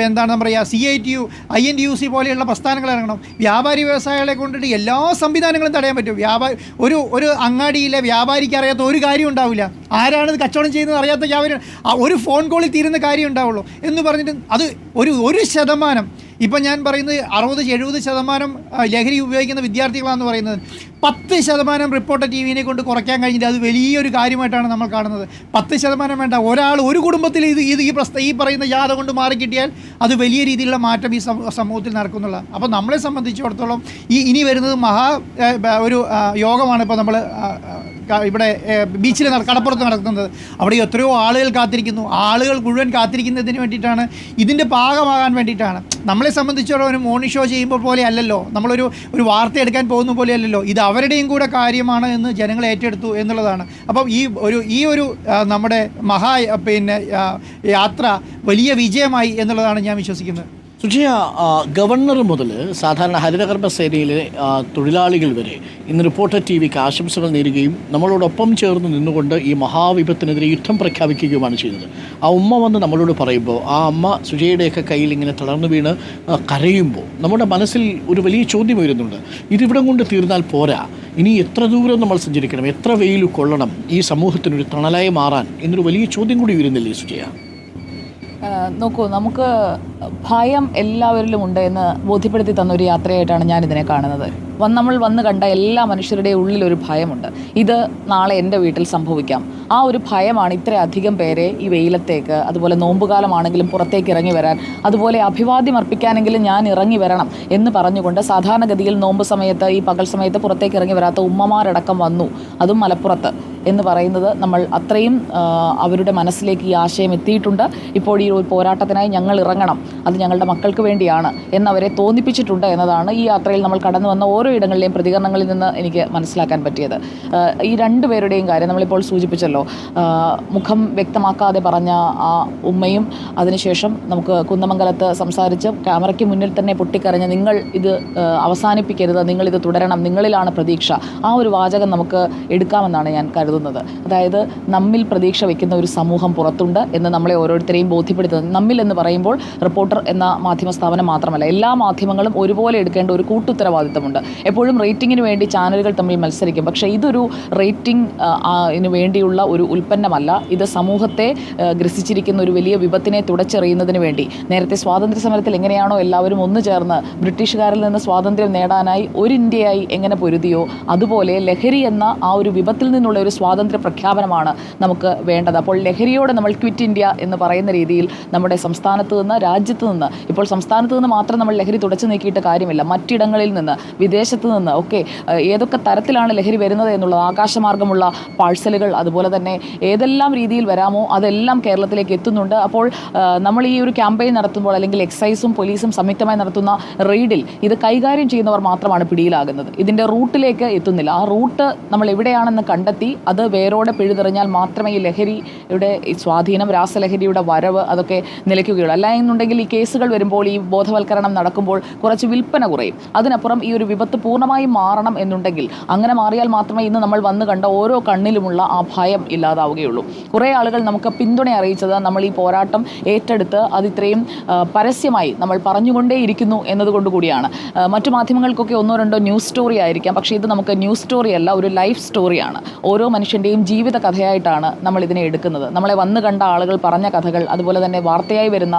CITU, INTUC പോലെയുള്ള പ്രസ്ഥാനങ്ങൾ ഇറങ്ങണം. വ്യാപാരി വ്യവസായികളെ കൊണ്ടിട്ട് എല്ലാ സംവിധാനങ്ങളും തടയാൻ പറ്റും. ഒരു അങ്ങാടിയിലെ വ്യാപാരിക്ക് അറിയാത്ത ഒരു കാര്യം ഉണ്ടാവില്ല. ആരാണിത് കച്ചവടം ചെയ്യുന്നത് അറിയാത്ത വ്യാപാരി ഒരു ഫോൺ കോളിൽ തീരുന്ന കാര്യം ഉണ്ടാവുള്ളൂ എന്ന് പറഞ്ഞിട്ട് അത് ഒരു ശതമാനം, ഇപ്പം ഞാൻ പറയുന്നത് 60-70% ലഹരി ഉപയോഗിക്കുന്ന വിദ്യാർത്ഥികളാണെന്ന് പറയുന്നത്, 10% റിപ്പോർട്ടർ TV കൊണ്ട് കുറയ്ക്കാൻ കഴിഞ്ഞിട്ട് അത് വലിയൊരു കാര്യമായിട്ടാണ് നമ്മൾ കാണുന്നത്. 10% വേണ്ട, ഒരാൾ ഒരു കുടുംബത്തിൽ ഈ പറയുന്ന ജാഥ കൊണ്ട് മാറിക്കിട്ടിയാൽ അത് വലിയ രീതിയിലുള്ള മാറ്റം ഈ സമൂഹത്തിൽ നടക്കുന്നുള്ള. അപ്പോൾ നമ്മളെ സംബന്ധിച്ചിടത്തോളം ഇനി വരുന്നത് ഒരു യോഗമാണ് ഇപ്പോൾ നമ്മൾ ഇവിടെ ബീച്ചിൽ കടപ്പുറത്ത് നടക്കുന്നത്. അവിടെ എത്രയോ ആളുകൾ കാത്തിരിക്കുന്നു. ആളുകൾ മുഴുവൻ കാത്തിരിക്കുന്നതിന് വേണ്ടിയിട്ടാണ്, ഇതിൻ്റെ ഭാഗമാകാൻ വേണ്ടിയിട്ടാണ്. നമ്മളെ സംബന്ധിച്ചിടത്തോളം ഒരു മോർണിംഗ് ഷോ ചെയ്യുമ്പോൾ പോലെ അല്ലല്ലോ, ഒരു വാർത്ത എടുക്കാൻ പോകുന്ന പോലെ അല്ലല്ലോ, ഇത് അവരുടെയും കൂടെ കാര്യമാണ് എന്ന് ജനങ്ങൾ ഏറ്റെടുത്തു എന്നുള്ളതാണ്. അപ്പം ഈ ഒരു നമ്മുടെ യാത്ര വലിയ വിജയമായി എന്നുള്ളതാണ് ഞാൻ വിശ്വസിക്കുന്നത്. സുജയ, ഗവർണർ മുതൽ സാധാരണ ഹരിതകർമ്മ സേനയിലെ തൊഴിലാളികൾ വരെ ഇന്ന് റിപ്പോർട്ടർ TVക്ക് ആശംസകൾ നേരുകയും നമ്മളോടൊപ്പം ചേർന്ന് നിന്നുകൊണ്ട് ഈ മഹാവിപത്തിനെതിരെ യുദ്ധം പ്രഖ്യാപിക്കുകയുമാണ് ചെയ്തത്. ആ ഉമ്മ വന്ന് നമ്മളോട് പറയുമ്പോൾ, ആ അമ്മ സുജയുടെയൊക്കെ കയ്യിൽ ഇങ്ങനെ തളർന്നു വീണ് കരയുമ്പോൾ നമ്മുടെ മനസ്സിൽ ഒരു വലിയ ചോദ്യം വരുന്നുണ്ട്. ഇതിവിടം കൊണ്ട് തീർന്നാൽ പോരാ, ഇനി എത്ര ദൂരം നമ്മൾ സഞ്ചരിക്കണം, എത്ര വെയിൽ കൊള്ളണം ഈ സമൂഹത്തിനൊരു തണലായി മാറാൻ എന്നൊരു വലിയ ചോദ്യം കൂടി വരുന്നില്ലേ സുജയ? നോക്കൂ, നമുക്ക് ഭയം എല്ലാവരിലും ഉണ്ട് എന്ന് ബോധ്യപ്പെടുത്തി തന്നൊരു യാത്രയായിട്ടാണ് ഞാനിതിനെ കാണുന്നത്. നമ്മൾ വന്ന് കണ്ട എല്ലാ മനുഷ്യരുടെയും ഉള്ളിലൊരു ഭയമുണ്ട്. ഇത് നാളെ എൻ്റെ വീട്ടിൽ സംഭവിക്കാം. ആ ഒരു ഭയമാണ് ഇത്രയധികം പേരെ ഈ വെയിലത്തേക്ക്, അതുപോലെ നോമ്പുകാലമാണെങ്കിലും പുറത്തേക്ക് ഇറങ്ങി വരാൻ, അതുപോലെ അഭിവാദ്യം അർപ്പിക്കാനെങ്കിലും ഞാൻ ഇറങ്ങി വരണം എന്ന് പറഞ്ഞുകൊണ്ട് സാധാരണഗതിയിൽ നോമ്പ് സമയത്ത്, ഈ പകൽ സമയത്ത് പുറത്തേക്ക് ഇറങ്ങി വരാത്ത ഉമ്മമാരടക്കം വന്നു, അതും മലപ്പുറത്ത് എന്ന് പറയുന്നത് നമ്മൾ അത്രയും അവരുടെ മനസ്സിലേക്ക് ഈ ആശയം എത്തിയിട്ടുണ്ട്. ഇപ്പോൾ ഈ ഒരു പോരാട്ടത്തിനായി ഞങ്ങൾ ഇറങ്ങണം, അത് ഞങ്ങളുടെ മക്കൾക്ക് വേണ്ടിയാണ് എന്നവരെ തോന്നിപ്പിച്ചിട്ടുണ്ട് എന്നതാണ് ഈ യാത്രയിൽ നമ്മൾ കടന്നു വന്ന ഓരോ ഇടങ്ങളിലെയും പ്രതികരണങ്ങളിൽ നിന്ന് എനിക്ക് മനസ്സിലാക്കാൻ പറ്റിയത്. ഈ രണ്ടുപേരുടെയും കാര്യം നമ്മളിപ്പോൾ സൂചിപ്പിച്ചല്ലോ. മുഖം വ്യക്തമാക്കാതെ പറഞ്ഞ ആ ഉമ്മയും അതിനുശേഷം നമുക്ക് കുന്നമംഗലത്ത് സംസാരിച്ച് ക്യാമറയ്ക്ക് മുന്നിൽ തന്നെ പൊട്ടിക്കരഞ്ഞ് നിങ്ങൾ ഇത് അവസാനിപ്പിക്കരുത്, നിങ്ങളിത് തുടരണം, നിങ്ങളിലാണ് പ്രതീക്ഷ, ആ ഒരു വാചകം നമുക്ക് എടുക്കാമെന്നാണ് ഞാൻ കരുതുന്നത്. അതായത് നമ്മിൽ പ്രതീക്ഷ വയ്ക്കുന്ന ഒരു സമൂഹം പുറത്തുണ്ട് എന്ന് നമ്മളെ ഓരോരുത്തരെയും ബോധ്യപ്പെടുത്തുന്നത്. നമ്മിൽ എന്ന് പറയുമ്പോൾ റിപ്പോർട്ടർ എന്ന മാധ്യമ സ്ഥാപനം മാത്രമല്ല, എല്ലാ മാധ്യമങ്ങളും ഒരുപോലെ എടുക്കേണ്ട ഒരു കൂട്ടുത്തരവാദിത്തമുണ്ട്. എപ്പോഴും റേറ്റിങ്ങിന് വേണ്ടി ചാനലുകൾ തമ്മിൽ മത്സരിക്കും, പക്ഷേ ഇതൊരു റേറ്റിംഗ് വേണ്ടിയുള്ള ഒരു ഉൽപ്പന്നമല്ല. ഇത് സമൂഹത്തെ ഗ്രസിച്ചിരിക്കുന്ന ഒരു വലിയ വിപത്തിനെ തുടച്ചെറിയുന്നതിന് വേണ്ടി, നേരത്തെ സ്വാതന്ത്ര്യ സമരത്തിൽ എങ്ങനെയാണോ എല്ലാവരും ഒന്നു ചേർന്ന് ബ്രിട്ടീഷുകാരിൽ നിന്ന് സ്വാതന്ത്ര്യം നേടാനായി ഒരു ഇന്ത്യയായി എങ്ങനെ പൊരുതിയോ, അതുപോലെ ലഹരി എന്ന ആ ഒരു വിപത്തിൽ നിന്നുള്ള ഒരു സ്വാതന്ത്ര്യ പ്രഖ്യാപനമാണ് നമുക്ക് വേണ്ടത്. അപ്പോൾ ലഹരിയോടെ നമ്മൾ ക്വിറ്റ് ഇന്ത്യ എന്ന് പറയുന്ന രീതിയിൽ നമ്മുടെ സംസ്ഥാനത്ത് നിന്ന്, രാജ്യത്ത് നിന്ന്, ഇപ്പോൾ സംസ്ഥാനത്ത് നിന്ന് മാത്രം നമ്മൾ ലഹരി തുടച്ചു നീക്കിയിട്ട് കാര്യമില്ല, മറ്റിടങ്ങളിൽ നിന്ന്, വിദേശത്ത് നിന്ന് ഒക്കെ ഏതൊക്കെ തരത്തിലാണ് ലഹരി വരുന്നത് എന്നുള്ളത്, ആകാശമാർഗമുള്ള പാഴ്സലുകൾ, അതുപോലെ തന്നെ ഏതെല്ലാം രീതിയിൽ വരാമോ അതെല്ലാം കേരളത്തിലേക്ക് എത്തുന്നുണ്ട്. അപ്പോൾ നമ്മൾ ഈ ഒരു ക്യാമ്പയിൻ നടത്തുമ്പോൾ, അല്ലെങ്കിൽ എക്സൈസും പോലീസും സംയുക്തമായി നടത്തുന്ന റെയ്ഡിൽ ഇത് കൈകാര്യം ചെയ്യുന്നവർ മാത്രമാണ് പിടിയിലാകുന്നത്. ഇതിൻ്റെ റൂട്ടിലേക്ക് എത്തുന്നില്ല. ആ റൂട്ട് നമ്മൾ എവിടെയാണെന്ന് കണ്ടെത്തി അത് വേരോടെ പിഴുതെറിഞ്ഞാൽ മാത്രമേ ഈ ലഹരിയുടെ സ്വാധീനം, രാസലഹരിയുടെ വരവ് അതൊക്കെ നിലയ്ക്കുകയുള്ളൂ. അല്ല എന്നുണ്ടെങ്കിൽ ഈ കേസുകൾ വരുമ്പോൾ, ഈ ബോധവൽക്കരണം നടക്കുമ്പോൾ കുറച്ച് വിൽപ്പന കുറയും. അതിനപ്പുറം ഈ ഒരു വിപത്ത് പൂർണ്ണമായും മാറണം എന്നുണ്ടെങ്കിൽ, അങ്ങനെ മാറിയാൽ മാത്രമേ ഇന്ന് നമ്മൾ വന്ന് കണ്ട ഓരോ കണ്ണിലുമുള്ള ആ ഭയം ഇല്ലാതാവുകയുള്ളൂ. കുറേ ആളുകൾ നമുക്ക് പിന്തുണ അറിയിച്ചത് നമ്മൾ ഈ പോരാട്ടം ഏറ്റെടുത്ത് അതിത്രയും പരസ്യമായി നമ്മൾ പറഞ്ഞുകൊണ്ടേയിരിക്കുന്നു എന്നതുകൊണ്ട് കൂടിയാണ്. മറ്റു മാധ്യമങ്ങൾക്കൊക്കെ ഒന്നോ രണ്ടോ ന്യൂസ് സ്റ്റോറി ആയിരിക്കാം, പക്ഷേ ഇത് നമുക്ക് ന്യൂസ് സ്റ്റോറി അല്ല, ഒരു ലൈഫ് സ്റ്റോറിയാണ്. ഓരോ മനുഷ്യൻ്റെയും ജീവിത കഥയായിട്ടാണ് നമ്മൾ ഇതിനെ എടുക്കുന്നത്. നമ്മളെ വന്ന് കണ്ട ആളുകൾ പറഞ്ഞ കഥകൾ, അതുപോലെ തന്നെ വാർത്തയായി വരുന്ന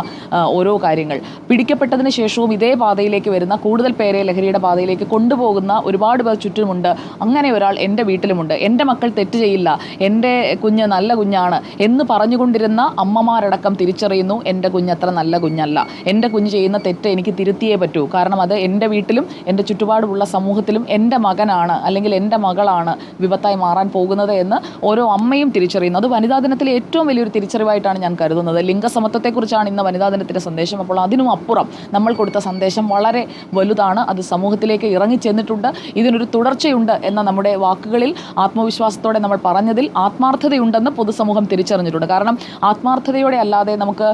ഓരോ ഓരോ കാര്യങ്ങൾ. പിടിക്കപ്പെട്ടതിന് ശേഷവും ഇതേ പാതയിലേക്ക് വരുന്ന കൂടുതൽ പേരെ ലഹരിയുടെ പാതയിലേക്ക് കൊണ്ടുപോകുന്ന ഒരുപാട് പേർ ചുറ്റുമുണ്ട്. അങ്ങനെ ഒരാൾ എൻ്റെ വീട്ടിലുമുണ്ട്. എൻ്റെ മക്കൾ തെറ്റ് ചെയ്യില്ല, എൻ്റെ കുഞ്ഞ് നല്ല കുഞ്ഞാണ് എന്ന് പറഞ്ഞുകൊണ്ടിരുന്ന അമ്മമാരടക്കം തിരിച്ചറിയുന്നു എൻ്റെ കുഞ്ഞത്ര നല്ല കുഞ്ഞല്ല. എൻ്റെ കുഞ്ഞ് ചെയ്യുന്ന തെറ്റ് എനിക്ക് തിരുത്തിയേ പറ്റൂ. കാരണം അത് എൻ്റെ വീട്ടിലും എൻ്റെ ചുറ്റുപാടുമുള്ള സമൂഹത്തിലും എൻ്റെ മകനാണ് അല്ലെങ്കിൽ എൻ്റെ മകളാണ് വിപത്തായി മാറാൻ പോകുന്നത് എന്ന് ഓരോ അമ്മയും തിരിച്ചറിയുന്നു. അത് വനിതാ ദിനത്തിലെ ഏറ്റവും വലിയൊരു തിരിച്ചറിവായിട്ടാണ് ഞാൻ കരുതുന്നത്. ലിംഗസമത്വത്തെക്കുറിച്ചാണ് ഇന്ന് വനിതാ ദിനത്തിൻ്റെ സന്ദേശം. അപ്പോൾ അതിനും അപ്പുറം നമ്മൾ കൊടുത്ത സന്ദേശം വളരെ വലുതാണ്. അത് സമൂഹത്തിലേക്ക് ഇറങ്ങിച്ചെന്നിട്ടുണ്ട്. ഇതിനൊരു തുടർച്ചയുണ്ട് എന്ന നമ്മുടെ വാക്കുകളിൽ ആത്മവിശ്വാസത്തോടെ നമ്മൾ പറഞ്ഞതിൽ ആത്മാർത്ഥതയുണ്ടെന്ന് പൊതുസമൂഹം തിരിച്ചറിഞ്ഞിട്ടുണ്ട്. കാരണം ആത്മാർത്ഥതയോടെ അല്ലാതെ നമുക്ക്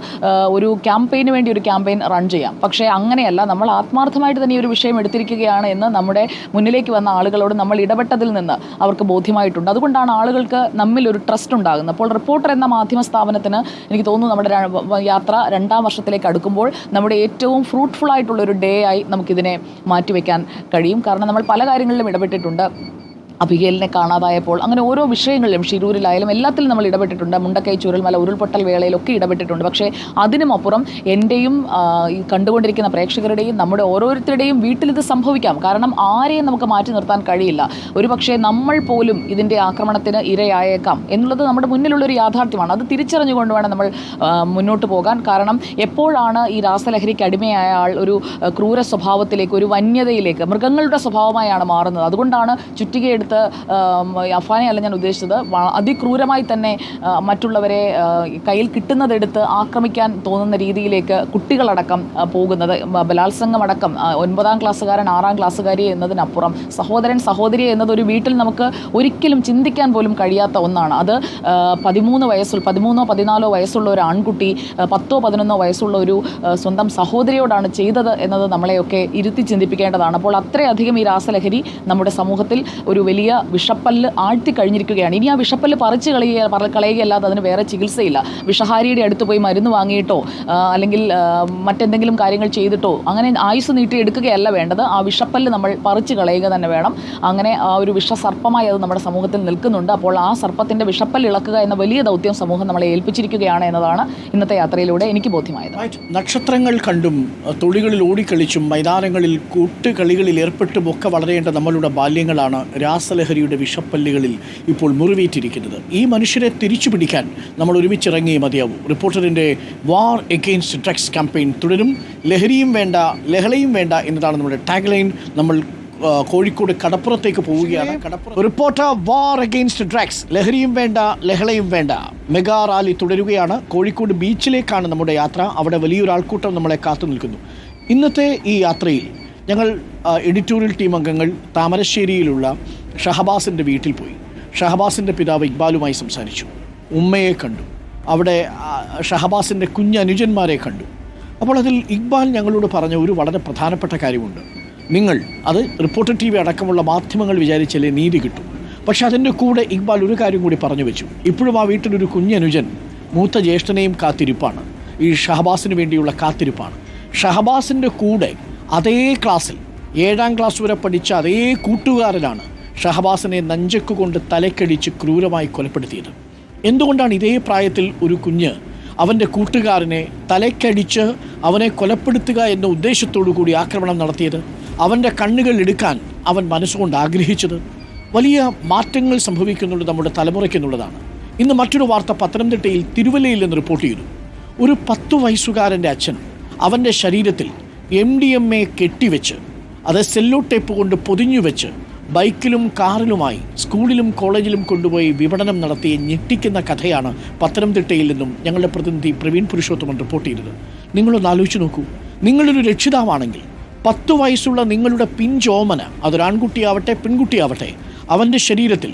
ഒരു ക്യാമ്പയിന് വേണ്ടി ഒരു ക്യാമ്പയിൻ റൺ ചെയ്യാം. പക്ഷേ അങ്ങനെയല്ല, നമ്മൾ ആത്മാർത്ഥമായിട്ട് തന്നെ ഈ ഒരു വിഷയം എടുത്തിരിക്കുകയാണ് എന്ന് നമ്മുടെ മുന്നിലേക്ക് വന്ന ആളുകളോട് നമ്മൾ ഇടപെട്ടതിൽ നിന്ന് അവർക്ക് ബോധ്യമായിട്ടുണ്ട്. അതുകൊണ്ടാണ് ആളുകൾക്ക് നമ്മിൽ ഒരു ട്രസ്റ്റ് ഉണ്ടാകുന്നത്. അപ്പോൾ റിപ്പോർട്ടർ എന്ന മാധ്യമ സ്ഥാപനത്തിന് എനിക്ക് തോന്നുന്നു നമ്മുടെ യാത്ര 2ാം വർഷത്തിലേക്ക് അടുക്കുമ്പോൾ നമ്മുടെ ഏറ്റവും ഫ്രൂട്ട്ഫുൾ ആയിട്ടുള്ളൊരു ഡേ ആയി നമുക്കിതിനെ മാറ്റിവെക്കാൻ കഴിയും. കാരണം നമ്മൾ പല കാര്യങ്ങളിലും ഇടപെട്ടിട്ടുണ്ട്. അബിഗേലിനെ കാണാതായപ്പോൾ അങ്ങനെ ഓരോ വിഷയങ്ങളിലും ഷിരൂരിലായാലും എല്ലാത്തിലും നമ്മൾ ഇടപെട്ടിട്ടുണ്ട്. മുണ്ടക്കൈ ചൂരൽമല ഉരുൾപൊട്ടൽ വേളയിലൊക്കെ ഇടപെട്ടിട്ടുണ്ട്. പക്ഷേ അതിനുമപ്പുറം എൻ്റെയും ഈ കണ്ടുകൊണ്ടിരിക്കുന്ന പ്രേക്ഷകരുടെയും നമ്മുടെ ഓരോരുത്തരുടെയും വീട്ടിലിത് സംഭവിക്കാം. കാരണം ആരെയും നമുക്ക് മാറ്റി നിർത്താൻ കഴിയില്ല. ഒരുപക്ഷെ നമ്മൾ പോലും ഇതിൻ്റെ ആക്രമണത്തിന് ഇരയായേക്കാം എന്നുള്ളത് നമ്മുടെ മുന്നിലുള്ളൊരു യാഥാർത്ഥ്യമാണ്. അത് തിരിച്ചറിഞ്ഞുകൊണ്ട് വേണം നമ്മൾ മുന്നോട്ട് പോകാൻ. കാരണം എപ്പോഴാണ് ഈ രാസലഹരിക്ക് അടിമയായ ആൾ ഒരു ക്രൂര സ്വഭാവത്തിലേക്ക്, ഒരു വന്യതയിലേക്ക്, മൃഗങ്ങളുടെ സ്വഭാവമായാണ് മാറുന്നത്. അതുകൊണ്ടാണ് ചുറ്റികയെടുത്ത് അഫാനെയല്ല ഞാൻ ഉദ്ദേശിച്ചത്, അതിക്രൂരമായി തന്നെ മറ്റുള്ളവരെ കയ്യിൽ കിട്ടുന്നതെടുത്ത് ആക്രമിക്കാൻ തോന്നുന്ന രീതിയിലേക്ക് കുട്ടികളടക്കം പോകുന്നത്. ബലാത്സംഗമടക്കം 9ാം ക്ലാസ്സുകാരൻ 6ാം ക്ലാസ്സുകാരി എന്നതിനപ്പുറം സഹോദരൻ സഹോദരി എന്നത് ഒരു വീട്ടിൽ നമുക്ക് ഒരിക്കലും ചിന്തിക്കാൻ പോലും കഴിയാത്ത ഒന്നാണ്. അത് 13 14 വയസ്സുള്ള ഒരു ആൺകുട്ടി 10 11 വയസ്സുള്ള ഒരു സ്വന്തം സഹോദരിയോടാണ് ചെയ്തത് എന്നത് നമ്മളെയൊക്കെ ഇരുത്തി ചിന്തിപ്പിക്കേണ്ടതാണ്. അപ്പോൾ അത്രയധികം ഈ രാസലഹരി നമ്മുടെ സമൂഹത്തിൽ ഒരു വലിയ വിഷപ്പല്ല് ആഴ്ത്തി കഴിഞ്ഞിരിക്കുകയാണ്. ഇനി ആ വിഷപ്പല്ല് പറിച്ച് കളയുകയല്ലാതെ അതിന് വേറെ ചികിത്സയില്ല. വിഷഹാരിയുടെ അടുത്ത് പോയി മരുന്ന് വാങ്ങിയിട്ടോ അല്ലെങ്കിൽ മറ്റെന്തെങ്കിലും കാര്യങ്ങൾ ചെയ്തിട്ടോ അങ്ങനെ ആയുസ് നീട്ടിയെടുക്കുകയല്ല വേണ്ടത്. ആ വിഷപ്പല്ല് നമ്മൾ പറിച്ച് കളയുക തന്നെ വേണം. അങ്ങനെ ആ ഒരു വിഷസർപ്പമായി അത് നമ്മുടെ സമൂഹത്തിൽ നിൽക്കുന്നുണ്ട്. അപ്പോൾ ആ സർപ്പത്തിൻ്റെ വിഷപ്പല്ല് ഇളക്കുക എന്ന വലിയ ദൗത്യം സമൂഹം നമ്മളെ ഏൽപ്പിച്ചിരിക്കുകയാണ് എന്നതാണ് ഇന്നത്തെ യാത്രയിലൂടെ എനിക്ക് ബോധ്യമായത്. നക്ഷത്രങ്ങൾ കണ്ടും തൊളികളിൽ ഓടിക്കളിച്ചും മൈതാനങ്ങളിൽ കൂട്ടുകളികളിൽ ഏർപ്പെട്ടും ഒക്കെ വളരേണ്ട നമ്മളുടെ ബാല്യങ്ങളാണ് രാസലഹരിയുടെ വിഷപ്പല്ലുകളിൽ ഇപ്പോൾ മുറിവേറ്റിരിക്കുന്നത്. ഈ മനുഷ്യരെ തിരിച്ചു പിടിക്കാൻ നമ്മൾ ഒരുമിച്ചിറങ്ങിയേ മതിയാവൂ. റിപ്പോർട്ടറിൻ്റെ വാർ എഗെയിൻസ്റ്റ് ഡ്രഗ്സ് ക്യാമ്പയിൻ തുടരും. ലഹരിയും വേണ്ട, ലഹളയും വേണ്ട എന്നതാണ് നമ്മുടെ ടാഗ് ലൈൻ. നമ്മൾ കോഴിക്കോട് കടപ്പുറത്തേക്ക് പോവുകയാണ്. റിപ്പോർട്ടർ വാർ എഗെയിൻസ്റ്റ് ഡ്രഗ്സ്, ലഹരിയും വേണ്ട, ലഹളയും വേണ്ട. മെഗാ റാലി തുടരുകയാണ്. കോഴിക്കോട് ബീച്ചിലേക്കാണ് നമ്മുടെ യാത്ര. അവിടെ വലിയൊരു ആൾക്കൂട്ടം നമ്മളെ കാത്തു നിൽക്കുന്നു. ഇന്നത്തെ ഈ യാത്രയിൽ ഞങ്ങൾ എഡിറ്റോറിയൽ ടീം അംഗങ്ങൾ താമരശ്ശേരിയിലുള്ള ഷഹബാസിൻ്റെ വീട്ടിൽ പോയി. ഷഹബാസിൻ്റെ പിതാവ് ഇക്ബാലുമായി സംസാരിച്ചു. ഉമ്മയെ കണ്ടു. അവിടെ ഷഹബാസിൻ്റെ കുഞ്ഞനുജന്മാരെ കണ്ടു. അപ്പോൾ അതിൽ ഇക്ബാൽ ഞങ്ങളോട് പറഞ്ഞ ഒരു വളരെ പ്രധാനപ്പെട്ട കാര്യമുണ്ട്. നിങ്ങൾ അത് റിപ്പോർട്ടർ TV അടക്കമുള്ള മാധ്യമങ്ങൾ വിചാരിച്ചാലേ നീതി കിട്ടും. പക്ഷെ അതിൻ്റെ കൂടെ ഇക്ബാൽ ഒരു കാര്യം കൂടി പറഞ്ഞു വെച്ചു. ഇപ്പോഴും ആ വീട്ടിലൊരു കുഞ്ഞനുജൻ മൂത്ത ജ്യേഷ്ഠനെയും കാത്തിരിപ്പാണ്. ഈ ഷഹബാസിന് വേണ്ടിയുള്ള കാത്തിരിപ്പാണ്. ഷഹബാസിൻ്റെ കൂടെ അതേ ക്ലാസ്സിൽ 7ാം ക്ലാസ് വരെ പഠിച്ച അതേ കൂട്ടുകാരനാണ് ഷഹബാസിനെ നഞ്ചക്ക് കൊണ്ട് തലക്കടിച്ച് ക്രൂരമായി കൊലപ്പെടുത്തിയത്. എന്തുകൊണ്ടാണ് ഇതേ പ്രായത്തിൽ ഒരു കുഞ്ഞ് അവൻ്റെ കൂട്ടുകാരനെ തലക്കടിച്ച് അവനെ കൊലപ്പെടുത്തുക എന്ന ഉദ്ദേശത്തോടു കൂടി ആക്രമണം നടത്തിയത്? അവൻ്റെ കണ്ണുകൾ എടുക്കാൻ അവൻ മനസ്സുകൊണ്ട് ആഗ്രഹിച്ചത്? വലിയ മാറ്റങ്ങൾ സംഭവിക്കുന്നുണ്ട് നമ്മുടെ തലമുറയ്ക്കെന്നുള്ളതാണ്. ഇന്ന് മറ്റൊരു വാർത്ത പത്തനംതിട്ടയിൽ തിരുവല്ലയിൽ നിന്ന് റിപ്പോർട്ട് ചെയ്തു. ഒരു 10 വയസ്സുകാരൻ്റെ അച്ഛൻ അവൻ്റെ ശരീരത്തിൽ MDMA കെട്ടിവെച്ച് അത് സെല്ലോ ടേപ്പ് കൊണ്ട് പൊതിഞ്ഞു വെച്ച് ബൈക്കിലും കാറിലുമായി സ്കൂളിലും കോളേജിലും കൊണ്ടുപോയി വിപണനം നടത്തിയ ഞെട്ടിക്കുന്ന കഥയാണ് പത്തനംതിട്ടയിൽ നിന്നും ഞങ്ങളുടെ പ്രതിനിധി പ്രവീൺ പുരുഷോത്തമൻ റിപ്പോർട്ട് ചെയ്തത്. നിങ്ങളൊന്ന് ആലോചിച്ച് നോക്കൂ. നിങ്ങളൊരു രക്ഷിതാവാണെങ്കിൽ 10 വയസ്സുള്ള നിങ്ങളുടെ പിഞ്ചോമന, അതൊരാൺകുട്ടിയാവട്ടെ പെൺകുട്ടിയാവട്ടെ, അവൻ്റെ ശരീരത്തിൽ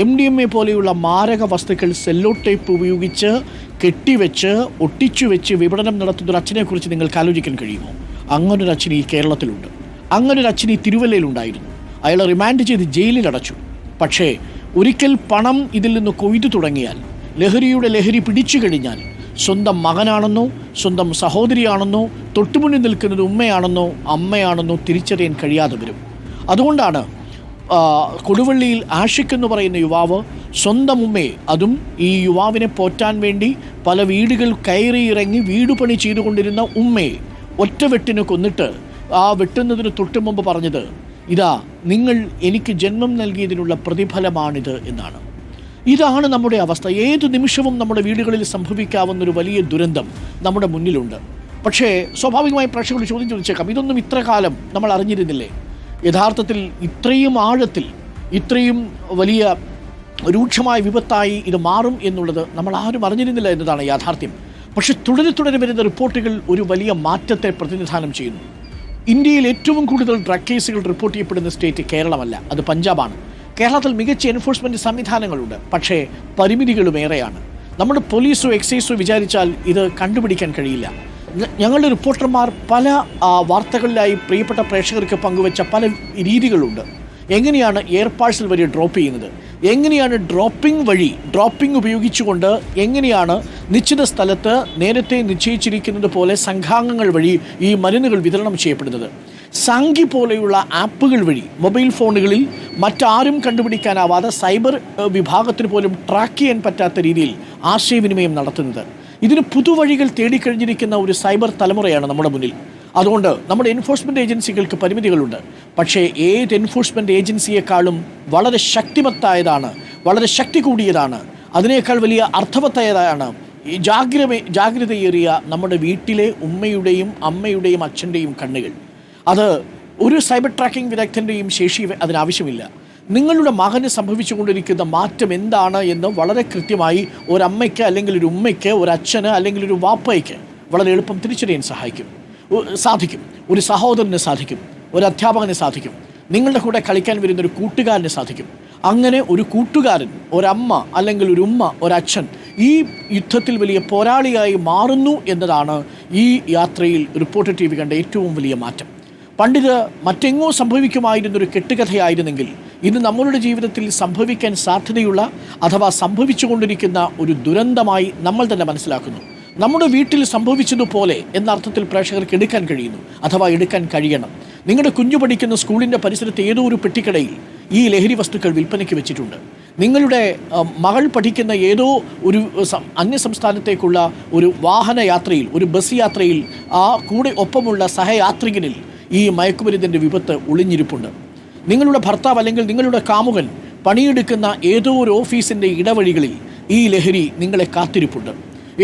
MDMA പോലെയുള്ള മാരക വസ്തുക്കൾ സെല്ലോ ടേപ്പ് ഉപയോഗിച്ച് കെട്ടിവെച്ച് ഒട്ടിച്ചു വെച്ച് വിപണനം നടത്തുന്നൊരു അച്ഛനെക്കുറിച്ച് നിങ്ങൾക്ക് ആലോചിക്കാൻ കഴിയുമോ? അങ്ങനൊരു അച്ഛൻ ഈ കേരളത്തിലുണ്ട്. അങ്ങനൊരു അച്ഛൻ ഈ തിരുവല്ലയിലുണ്ടായിരുന്നു. അയാളെ റിമാൻഡ് ചെയ്ത് ജയിലിൽ അടച്ചു. പക്ഷേ ഒരിക്കൽ പണം ഇതിൽ നിന്ന് കൊയ്തു തുടങ്ങിയാൽ, ലഹരിയുടെ ലഹരി പിടിച്ചു കഴിഞ്ഞാൽ, സ്വന്തം മകനാണെന്നോ സ്വന്തം സഹോദരിയാണെന്നോ തൊട്ടുമുന്നിൽ നിൽക്കുന്നത് ഉമ്മയാണെന്നോ അമ്മയാണെന്നോ തിരിച്ചറിയാൻ കഴിയാതെ വരും. അതുകൊണ്ടാണ് കൊടുവള്ളിയിൽ ആഷിഖ് എന്ന് പറയുന്ന യുവാവ് സ്വന്തം ഉമ്മയെ, അതും ഈ യുവാവിനെ പോറ്റാൻ വേണ്ടി പല വീടുകൾ കയറി ഇറങ്ങി വീട് പണി ചെയ്തുകൊണ്ടിരുന്ന ഉമ്മയെ ഒറ്റ വെട്ടിന് കൊന്നിട്ട് ആ വെട്ടുന്നതിന് തൊട്ട് മുമ്പ് പറഞ്ഞത്, ഇതാ നിങ്ങൾ എനിക്ക് ജന്മം നൽകിയതിനുള്ള പ്രതിഫലമാണിത് എന്നാണ്. ഇതാണ് നമ്മുടെ അവസ്ഥ. ഏതു നിമിഷവും നമ്മുടെ വീടുകളിൽ സംഭവിക്കാവുന്നൊരു വലിയ ദുരന്തം നമ്മുടെ മുന്നിലുണ്ട്. പക്ഷേ സ്വാഭാവികമായി പ്രേക്ഷകർ ചോദ്യം ചോദിച്ചേക്കാം, ഇതൊന്നും ഇത്ര കാലം നമ്മൾ അറിഞ്ഞിരുന്നില്ലേ? യഥാർത്ഥത്തിൽ ഇത്രയും ആഴത്തിൽ, ഇത്രയും വലിയ രൂക്ഷമായ വിപത്തായി ഇത് മാറും എന്നുള്ളത് നമ്മൾ ആരും അറിഞ്ഞിരുന്നില്ല എന്നതാണ് യാഥാർത്ഥ്യം. പക്ഷെ തുടരെ വരുന്ന റിപ്പോർട്ടുകൾ ഒരു വലിയ മാറ്റത്തെ പ്രതിനിധാനം ചെയ്യുന്നു. ഇന്ത്യയിൽ ഏറ്റവും കൂടുതൽ ഡ്രഗ് കേസുകൾ റിപ്പോർട്ട് ചെയ്യപ്പെടുന്ന സ്റ്റേറ്റ് കേരളമല്ല, അത് പഞ്ചാബാണ്. കേരളത്തിൽ മികച്ച എൻഫോഴ്സ്മെൻറ്റ് സംവിധാനങ്ങളുണ്ട്, പക്ഷേ പരിമിതികളും ഏറെയാണ്. നമ്മുടെ പോലീസോ എക്സൈസോ വിചാരിച്ചാൽ ഇത് കണ്ടുപിടിക്കാൻ കഴിയില്ല. ഞങ്ങളുടെ റിപ്പോർട്ടർമാർ പല വാർത്തകളിലായി പ്രിയപ്പെട്ട പ്രേക്ഷകർക്ക് പങ്കുവച്ച പല രീതികളുണ്ട്. എങ്ങനെയാണ് എയർ പാഴ്സൽ വഴി ഡ്രോപ്പ് ചെയ്യുന്നത്, എങ്ങനെയാണ് ഡ്രോപ്പിംഗ് ഉപയോഗിച്ചുകൊണ്ട് എങ്ങനെയാണ് നിശ്ചിത സ്ഥലത്ത് നേരത്തെ നിശ്ചയിച്ചിരിക്കുന്നത് പോലെ സംഘാംഗങ്ങൾ വഴി ഈ മരുന്നുകൾ വിതരണം ചെയ്യപ്പെടുന്നത്. സാങ്കി പോലെയുള്ള ആപ്പുകൾ വഴി മൊബൈൽ ഫോണുകളിൽ മറ്റാരും കണ്ടുപിടിക്കാനാവാതെ സൈബർ വിഭാഗത്തിന് പോലും ട്രാക്ക് ചെയ്യാൻ പറ്റാത്ത രീതിയിൽ ആശയവിനിമയം നടത്തുന്നത്. ഇതിന് പുതുവഴികൾ തേടിക്കഴിഞ്ഞിരിക്കുന്ന ഒരു സൈബർ തലമുറയാണ് നമ്മുടെ മുന്നിൽ. അതുകൊണ്ട് നമ്മുടെ എൻഫോഴ്സ്മെൻറ്റ് ഏജൻസികൾക്ക് പരിമിതികളുണ്ട്. പക്ഷേ ഏത് എൻഫോഴ്സ്മെൻറ്റ് ഏജൻസിയെക്കാളും വളരെ ശക്തിമത്തായതാണ്, വളരെ ശക്തി കൂടിയതാണ്, അതിനേക്കാൾ വലിയ അർത്ഥവത്തായതാണ് ഈ ജാഗ്രതയേറിയ നമ്മുടെ വീട്ടിലെ ഉമ്മയുടെയും അമ്മയുടെയും അച്ഛൻ്റെയും കണ്ണുകൾ. അത് ഒരു സൈബർ ട്രാക്കിംഗ് വിദഗ്ധൻ്റെയും ശേഷി അതിനാവശ്യമില്ല. നിങ്ങളുടെ മകന് സംഭവിച്ചുകൊണ്ടിരിക്കുന്ന മാറ്റം എന്താണ് എന്ന് വളരെ കൃത്യമായി ഒരമ്മയ്ക്ക് അല്ലെങ്കിൽ ഒരു ഉമ്മയ്ക്ക്, ഒരച്ഛന് അല്ലെങ്കിൽ ഒരു വാപ്പയ്ക്ക് വളരെ എളുപ്പം തിരിച്ചറിയാൻ സാധിക്കും. ഒരു സഹോദരന് സാധിക്കും, ഒരു അധ്യാപകന് സാധിക്കും, നിങ്ങളുടെ കൂടെ കളിക്കാൻ വരുന്നൊരു കൂട്ടുകാരന് സാധിക്കും. അങ്ങനെ ഒരു കൂട്ടുകാരൻ, ഒരമ്മ അല്ലെങ്കിൽ ഒരു ഉമ്മ, ഒരച്ഛൻ ഈ യുദ്ധത്തിൽ വലിയ പോരാളിയായി മാറുന്നു എന്നതാണ് ഈ യാത്രയിൽ റിപ്പോർട്ടർ TV കണ്ട ഏറ്റവും വലിയ മാറ്റം. പണ്ടിത് മറ്റെങ്ങോ സംഭവിക്കുമായിരുന്നൊരു കെട്ടുകഥയായിരുന്നെങ്കിൽ ഇന്ന് നമ്മളുടെ ജീവിതത്തിൽ സംഭവിക്കാൻ സാധ്യതയുള്ള അഥവാ സംഭവിച്ചുകൊണ്ടിരിക്കുന്ന ഒരു ദുരന്തമായി നമ്മൾ തന്നെ മനസ്സിലാക്കുന്നു. നമ്മുടെ വീട്ടിൽ സംഭവിച്ചതുപോലെ എന്ന അർത്ഥത്തിൽ പ്രേക്ഷകർക്ക് എടുക്കാൻ കഴിയുന്നു, അഥവാ എടുക്കാൻ കഴിയണം. നിങ്ങളുടെ കുഞ്ഞു പഠിക്കുന്ന സ്കൂളിൻ്റെ പരിസരത്ത് ഏതോ ഒരു പെട്ടിക്കടയിൽ ഈ ലഹരി വസ്തുക്കൾ വിൽപ്പനയ്ക്ക് വെച്ചിട്ടുണ്ട്. നിങ്ങളുടെ മകൾ പഠിക്കുന്ന ഏതോ ഒരു അന്യസംസ്ഥാനത്തേക്കുള്ള ഒരു വാഹനയാത്രയിൽ, ഒരു ബസ് യാത്രയിൽ ആ കൂടെ ഒപ്പമുള്ള സഹയാത്രികനിൽ ഈ മയക്കുമരുന്നിൻ്റെ വിപത്ത് ഒളിഞ്ഞിരിപ്പുണ്ട്. നിങ്ങളുടെ ഭർത്താവ് അല്ലെങ്കിൽ നിങ്ങളുടെ കാമുകൻ പണിയെടുക്കുന്ന ഏതോ ഒരു ഓഫീസിൻ്റെ ഇടവഴികളിൽ ഈ ലഹരി നിങ്ങളെ കാത്തിരിപ്പുണ്ട്.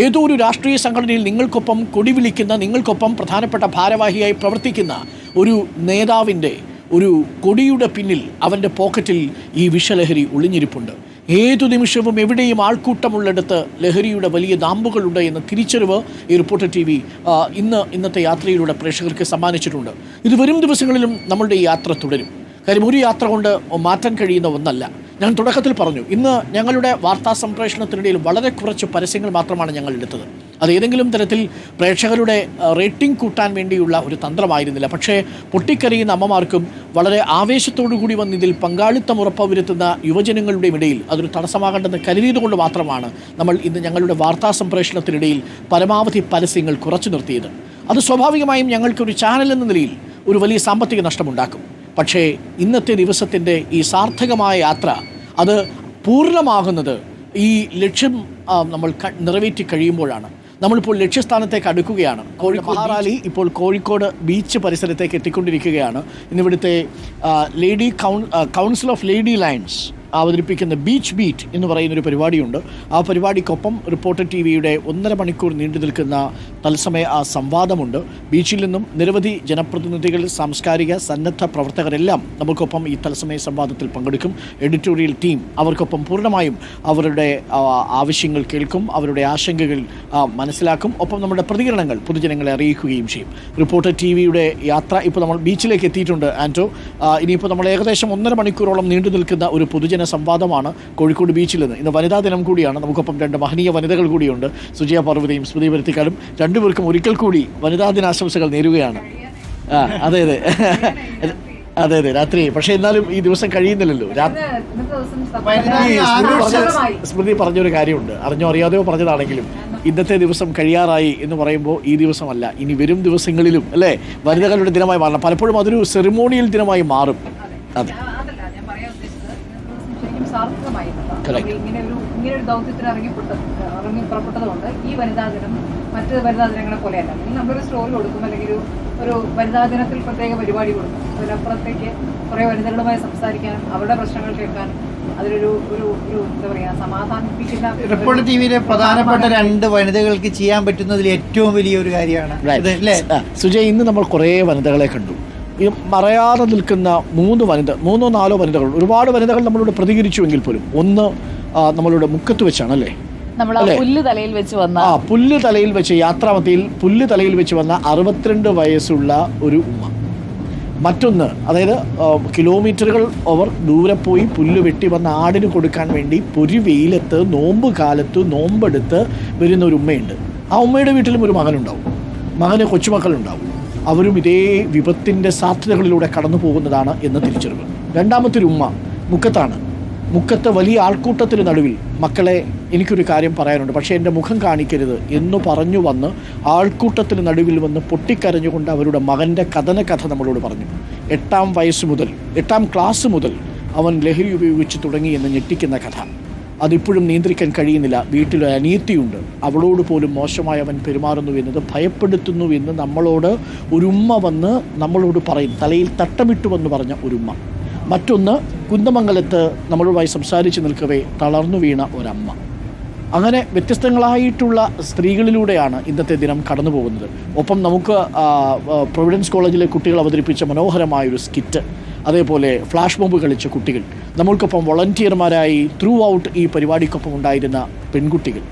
ഏതോ ഒരു രാഷ്ട്രീയ സംഘടനയിൽ നിങ്ങൾക്കൊപ്പം കൊടിവിളിക്കുന്ന, നിങ്ങൾക്കൊപ്പം പ്രധാനപ്പെട്ട ഭാരവാഹിയായി പ്രവർത്തിക്കുന്ന ഒരു നേതാവിൻ്റെ ഒരു കൊടിയുടെ പിന്നിൽ അവൻ്റെ പോക്കറ്റിൽ ഈ വിഷലഹരി ഒളിഞ്ഞിരിപ്പുണ്ട്. ഏതു നിമിഷവും എവിടെയും ആൾക്കൂട്ടമുള്ളിടത്ത് ലഹരിയുടെ വലിയ നാമ്പുകളുണ്ട് എന്ന തിരിച്ചറിവ് ഈ റിപ്പോർട്ടർ TV ഇന്നത്തെ യാത്രയിലൂടെ പ്രേക്ഷകർക്ക് സമ്മാനിച്ചിട്ടുണ്ട്. ഇത് വരും ദിവസങ്ങളിലും നമ്മളുടെ ഈ യാത്ര തുടരും. കാര്യം ഒരു യാത്ര കൊണ്ട് മാറ്റാൻ കഴിയുന്ന ഒന്നല്ല. ഞാൻ തുടക്കത്തിൽ പറഞ്ഞു, ഇന്ന് ഞങ്ങളുടെ വാർത്താ സംപ്രേഷണത്തിനിടയിൽ വളരെ കുറച്ച് പരസ്യങ്ങൾ മാത്രമാണ് ഞങ്ങൾ എടുത്തത്. അത് ഏതെങ്കിലും തരത്തിൽ പ്രേക്ഷകരുടെ റേറ്റിംഗ് കൂട്ടാൻ വേണ്ടിയുള്ള ഒരു തന്ത്രമായിരുന്നില്ല. പക്ഷേ പൊട്ടിക്കരയുന്ന അമ്മമാർക്കും വളരെ ആവേശത്തോടു കൂടി വന്ന് ഇതിൽ പങ്കാളിത്തം ഉറപ്പുവരുത്തുന്ന യുവജനങ്ങളുടെ ഇടയിൽ അതൊരു തടസ്സമാകേണ്ടെന്ന് കരുതിയതുകൊണ്ട് മാത്രമാണ് നമ്മൾ ഇന്ന് ഞങ്ങളുടെ വാർത്താ സംപ്രേഷണത്തിനിടയിൽ പരമാവധി പരസ്യങ്ങൾ കുറച്ചു നിർത്തിയത്. അത് സ്വാഭാവികമായും ഞങ്ങൾക്കൊരു ചാനൽ എന്ന നിലയിൽ ഒരു വലിയ സാമ്പത്തിക നഷ്ടമുണ്ടാക്കും. പക്ഷേ ഇന്നത്തെ ദിവസത്തിൻ്റെ ഈ സാർത്ഥകമായ യാത്ര അത് പൂർണ്ണമാകുന്നത് ഈ ലക്ഷ്യം നമ്മൾ നിറവേറ്റി കഴിയുമ്പോഴാണ്. നമ്മളിപ്പോൾ ലക്ഷ്യസ്ഥാനത്തേക്ക് അടുക്കുകയാണ്. മഹാറാലി ഇപ്പോൾ കോഴിക്കോട് ബീച്ച് പരിസരത്തേക്ക് എത്തിക്കൊണ്ടിരിക്കുകയാണ്. ഇന്നിവിടുത്തെ കൗൺസിൽ ഓഫ് ലേഡി ലയൺസ് അവതരിപ്പിക്കുന്ന ബീച്ച് ബീറ്റ് എന്ന് പറയുന്നൊരു പരിപാടിയുണ്ട്. ആ പരിപാടിക്കൊപ്പം റിപ്പോർട്ടർ TVയുടെ 1.5 മണിക്കൂർ നീണ്ടു നിൽക്കുന്ന തത്സമയ സംവാദമുണ്ട്. ബീച്ചിൽ നിന്നും നിരവധി ജനപ്രതിനിധികൾ, സാംസ്കാരിക സന്നദ്ധ പ്രവർത്തകരെല്ലാം നമുക്കൊപ്പം ഈ തത്സമയ സംവാദത്തിൽ പങ്കെടുക്കും. എഡിറ്റോറിയൽ ടീം അവർക്കൊപ്പം പൂർണ്ണമായും അവരുടെ ആവശ്യങ്ങൾ കേൾക്കും, അവരുടെ ആശങ്കകൾ മനസ്സിലാക്കും. ഒപ്പം നമ്മുടെ പ്രതികരണങ്ങൾ പൊതുജനങ്ങളെ അറിയിക്കുകയും ചെയ്യും. റിപ്പോർട്ടർ TVയുടെ യാത്ര ഇപ്പോൾ നമ്മൾ ബീച്ചിലേക്ക് എത്തിയിട്ടുണ്ട് ആൻറ്റോ. ഇനിയിപ്പോൾ നമ്മൾ ഏകദേശം 1.5 മണിക്കൂറോളം നീണ്ടു നിൽക്കുന്ന ഒരു പൊതുജന സംവാദമാണ് കോഴിക്കോട് ബീച്ചിൽ നിന്ന്. ഇന്ന് വനിതാ ദിനം കൂടിയാണ്. നമുക്കൊപ്പം 2 മഹനീയ വനിതകൾ കൂടിയുണ്ട്, സുജിയ പാർവതിയും സ്മൃതി പരുത്തിക്കാടും. രണ്ടുപേർക്കും ഒരിക്കൽ കൂടി വനിതാ ദിനാശംസകൾ നേരുകയാണ്. അതെ രാത്രി. പക്ഷേ എന്നാലും ഈ ദിവസം കഴിയുന്നില്ലല്ലോ. സ്മൃതി പറഞ്ഞൊരു കാര്യമുണ്ട്, അറിഞ്ഞോ അറിയാതെയോ പറഞ്ഞതാണെങ്കിലും, ഇന്നത്തെ ദിവസം കഴിയാറായി എന്ന് പറയുമ്പോൾ ഈ ദിവസമല്ല, ഇനി വരും ദിവസങ്ങളിലും അല്ലേ വനിതകളുടെ ദിനമായി മാറണം. പലപ്പോഴും അതൊരു സെറിമോണിയൽ ദിനമായി മാറും. അതെ, സാർത്ഥകമായി ഇങ്ങനെ ഒരു ദൗത്യത്തിന് ഇറങ്ങി പുറപ്പെട്ടത് കൊണ്ട് ഈ വനിതാ ദിനം മറ്റ് വനിതാ ദിനങ്ങളെ പോലെയല്ല. നമ്മളൊരു സ്റ്റോറി കൊടുക്കും, അല്ലെങ്കിൽ ഒരു വനിതാ ദിനത്തിൽ പ്രത്യേക പരിപാടി കൊടുക്കും. അതിനപ്പുറത്തേക്ക് കുറേ വനിതകളുമായി സംസാരിക്കാനും അവരുടെ പ്രശ്നങ്ങൾ കേൾക്കാനും അതിലൊരു ഒരു ഒരു എന്താ പറയുക സമാധാനിപ്പിക്കുന്ന റിപ്പോർട്ടർ ടിവിയിലെ പ്രധാനപ്പെട്ട 2 വനിതകൾക്ക് ചെയ്യാൻ പറ്റുന്നതിൽ ഏറ്റവും വലിയൊരു കാര്യമാണ്. സുജയ്, ഇന്ന് നമ്മൾ കുറേ വനിതകളെ കണ്ടു. ഈ മറയാതെ നിൽക്കുന്ന 3 4 വനിതകൾ, ഒരുപാട് വനിതകൾ നമ്മളോട് പ്രതികരിച്ചുവെങ്കിൽ പോലും ഒന്ന് നമ്മളുടെ മുക്കത്ത് വെച്ചാണ് അല്ലേ, പുല്ല് തലയിൽ വെച്ച് വന്ന പുല്ല് തലയിൽ വെച്ച് യാത്രാമധ്യയിൽ പുല്ല് തലയിൽ വെച്ച് വന്ന 62 വയസ്സുള്ള ഒരു ഉമ്മ. മറ്റൊന്ന്, അതായത് കിലോമീറ്ററുകൾ അവർ ദൂരെ പോയി പുല്ല് വെട്ടി വന്ന ആടിന് കൊടുക്കാൻ വേണ്ടി പൊരി വെയിലത്ത് നോമ്പ് കാലത്ത് നോമ്പെടുത്ത് വരുന്ന ഒരു ഉമ്മയുണ്ട്. ആ ഉമ്മയുടെ വീട്ടിലും ഒരു മകനുണ്ടാവും, മകന് കൊച്ചുമക്കളുണ്ടാവും. അവരും ഇതേ വിപത്തിൻ്റെ സാധ്യതകളിലൂടെ കടന്നു പോകുന്നതാണ് എന്ന് തിരിച്ചറിവ്. രണ്ടാമത്തെ ഒരു ഉമ്മ മുക്കത്താണ്. മുക്കത്ത് വലിയ ആൾക്കൂട്ടത്തിന് നടുവിൽ മക്കളെ എനിക്കൊരു കാര്യം പറയാനുണ്ട്, പക്ഷേ എൻ്റെ മുഖം കാണിക്കരുത് എന്ന് പറഞ്ഞു വന്ന് ആൾക്കൂട്ടത്തിന് നടുവിൽ വന്ന് പൊട്ടിക്കരഞ്ഞുകൊണ്ട് അവരുടെ മകൻ്റെ കഥ നമ്മളോട് പറഞ്ഞു. 8ാം ക്ലാസ് മുതൽ അവൻ ലഹരി ഉപയോഗിച്ച് തുടങ്ങി എന്ന് ഞെട്ടിക്കുന്ന കഥ. അതിപ്പോഴും നിയന്ത്രിക്കാൻ കഴിയുന്നില്ല. വീട്ടിലൊരു അനിയത്തിയുണ്ട്, അവളോട് പോലും മോശമായി അവൻ പെരുമാറുന്നു എന്നത് ഭയപ്പെടുത്തുന്നു എന്ന് നമ്മളോട് ഒരുമ്മ വന്ന് നമ്മളോട് പറയും, തലയിൽ തട്ടമിട്ടുവെന്ന് പറഞ്ഞ ഒരുമ്മ. മറ്റൊന്ന്, കുന്ദമംഗലത്ത് നമ്മളുമായി സംസാരിച്ച് നിൽക്കവേ തളർന്നു വീണ ഒരമ്മ. അങ്ങനെ വ്യത്യസ്തങ്ങളായിട്ടുള്ള സ്ത്രീകളിലൂടെയാണ് ഇന്നത്തെ ദിനം കടന്നു പോകുന്നത്. ഒപ്പം നമുക്ക് പ്രൊവിഡൻസ് കോളേജിലെ കുട്ടികൾ അവതരിപ്പിച്ച മനോഹരമായൊരു സ്കിറ്റ്, അതേപോലെ ഫ്ലാഷ് മോബ് കളിച്ച കുട്ടികൾ, നമ്മൾക്കൊപ്പം വോളണ്ടിയർമാരായി ത്രൂ ഔട്ട് ഈ പരിപാടിക്കൊപ്പം ഉണ്ടായിരുന്ന പെൺകുട്ടികൾ.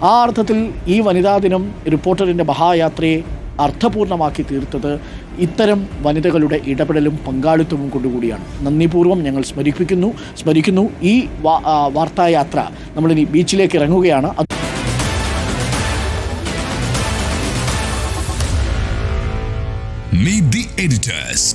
ആ അർത്ഥത്തിൽ ഈ വനിതാ ദിനം റിപ്പോർട്ടറിൻ്റെ മഹായാത്രയെ അർത്ഥപൂർണ്ണമാക്കി തീർത്തത് ഇത്തരം വനിതകളുടെ ഇടപെടലും പങ്കാളിത്തവും കൊണ്ടുകൂടിയാണ്. നന്ദിപൂർവ്വം ഞങ്ങൾ സ്മരിക്കുന്നു. ഈ വാർത്തായാത്ര നമ്മളിനി ബീച്ചിലേക്ക് ഇറങ്ങുകയാണ്. Meet the editors.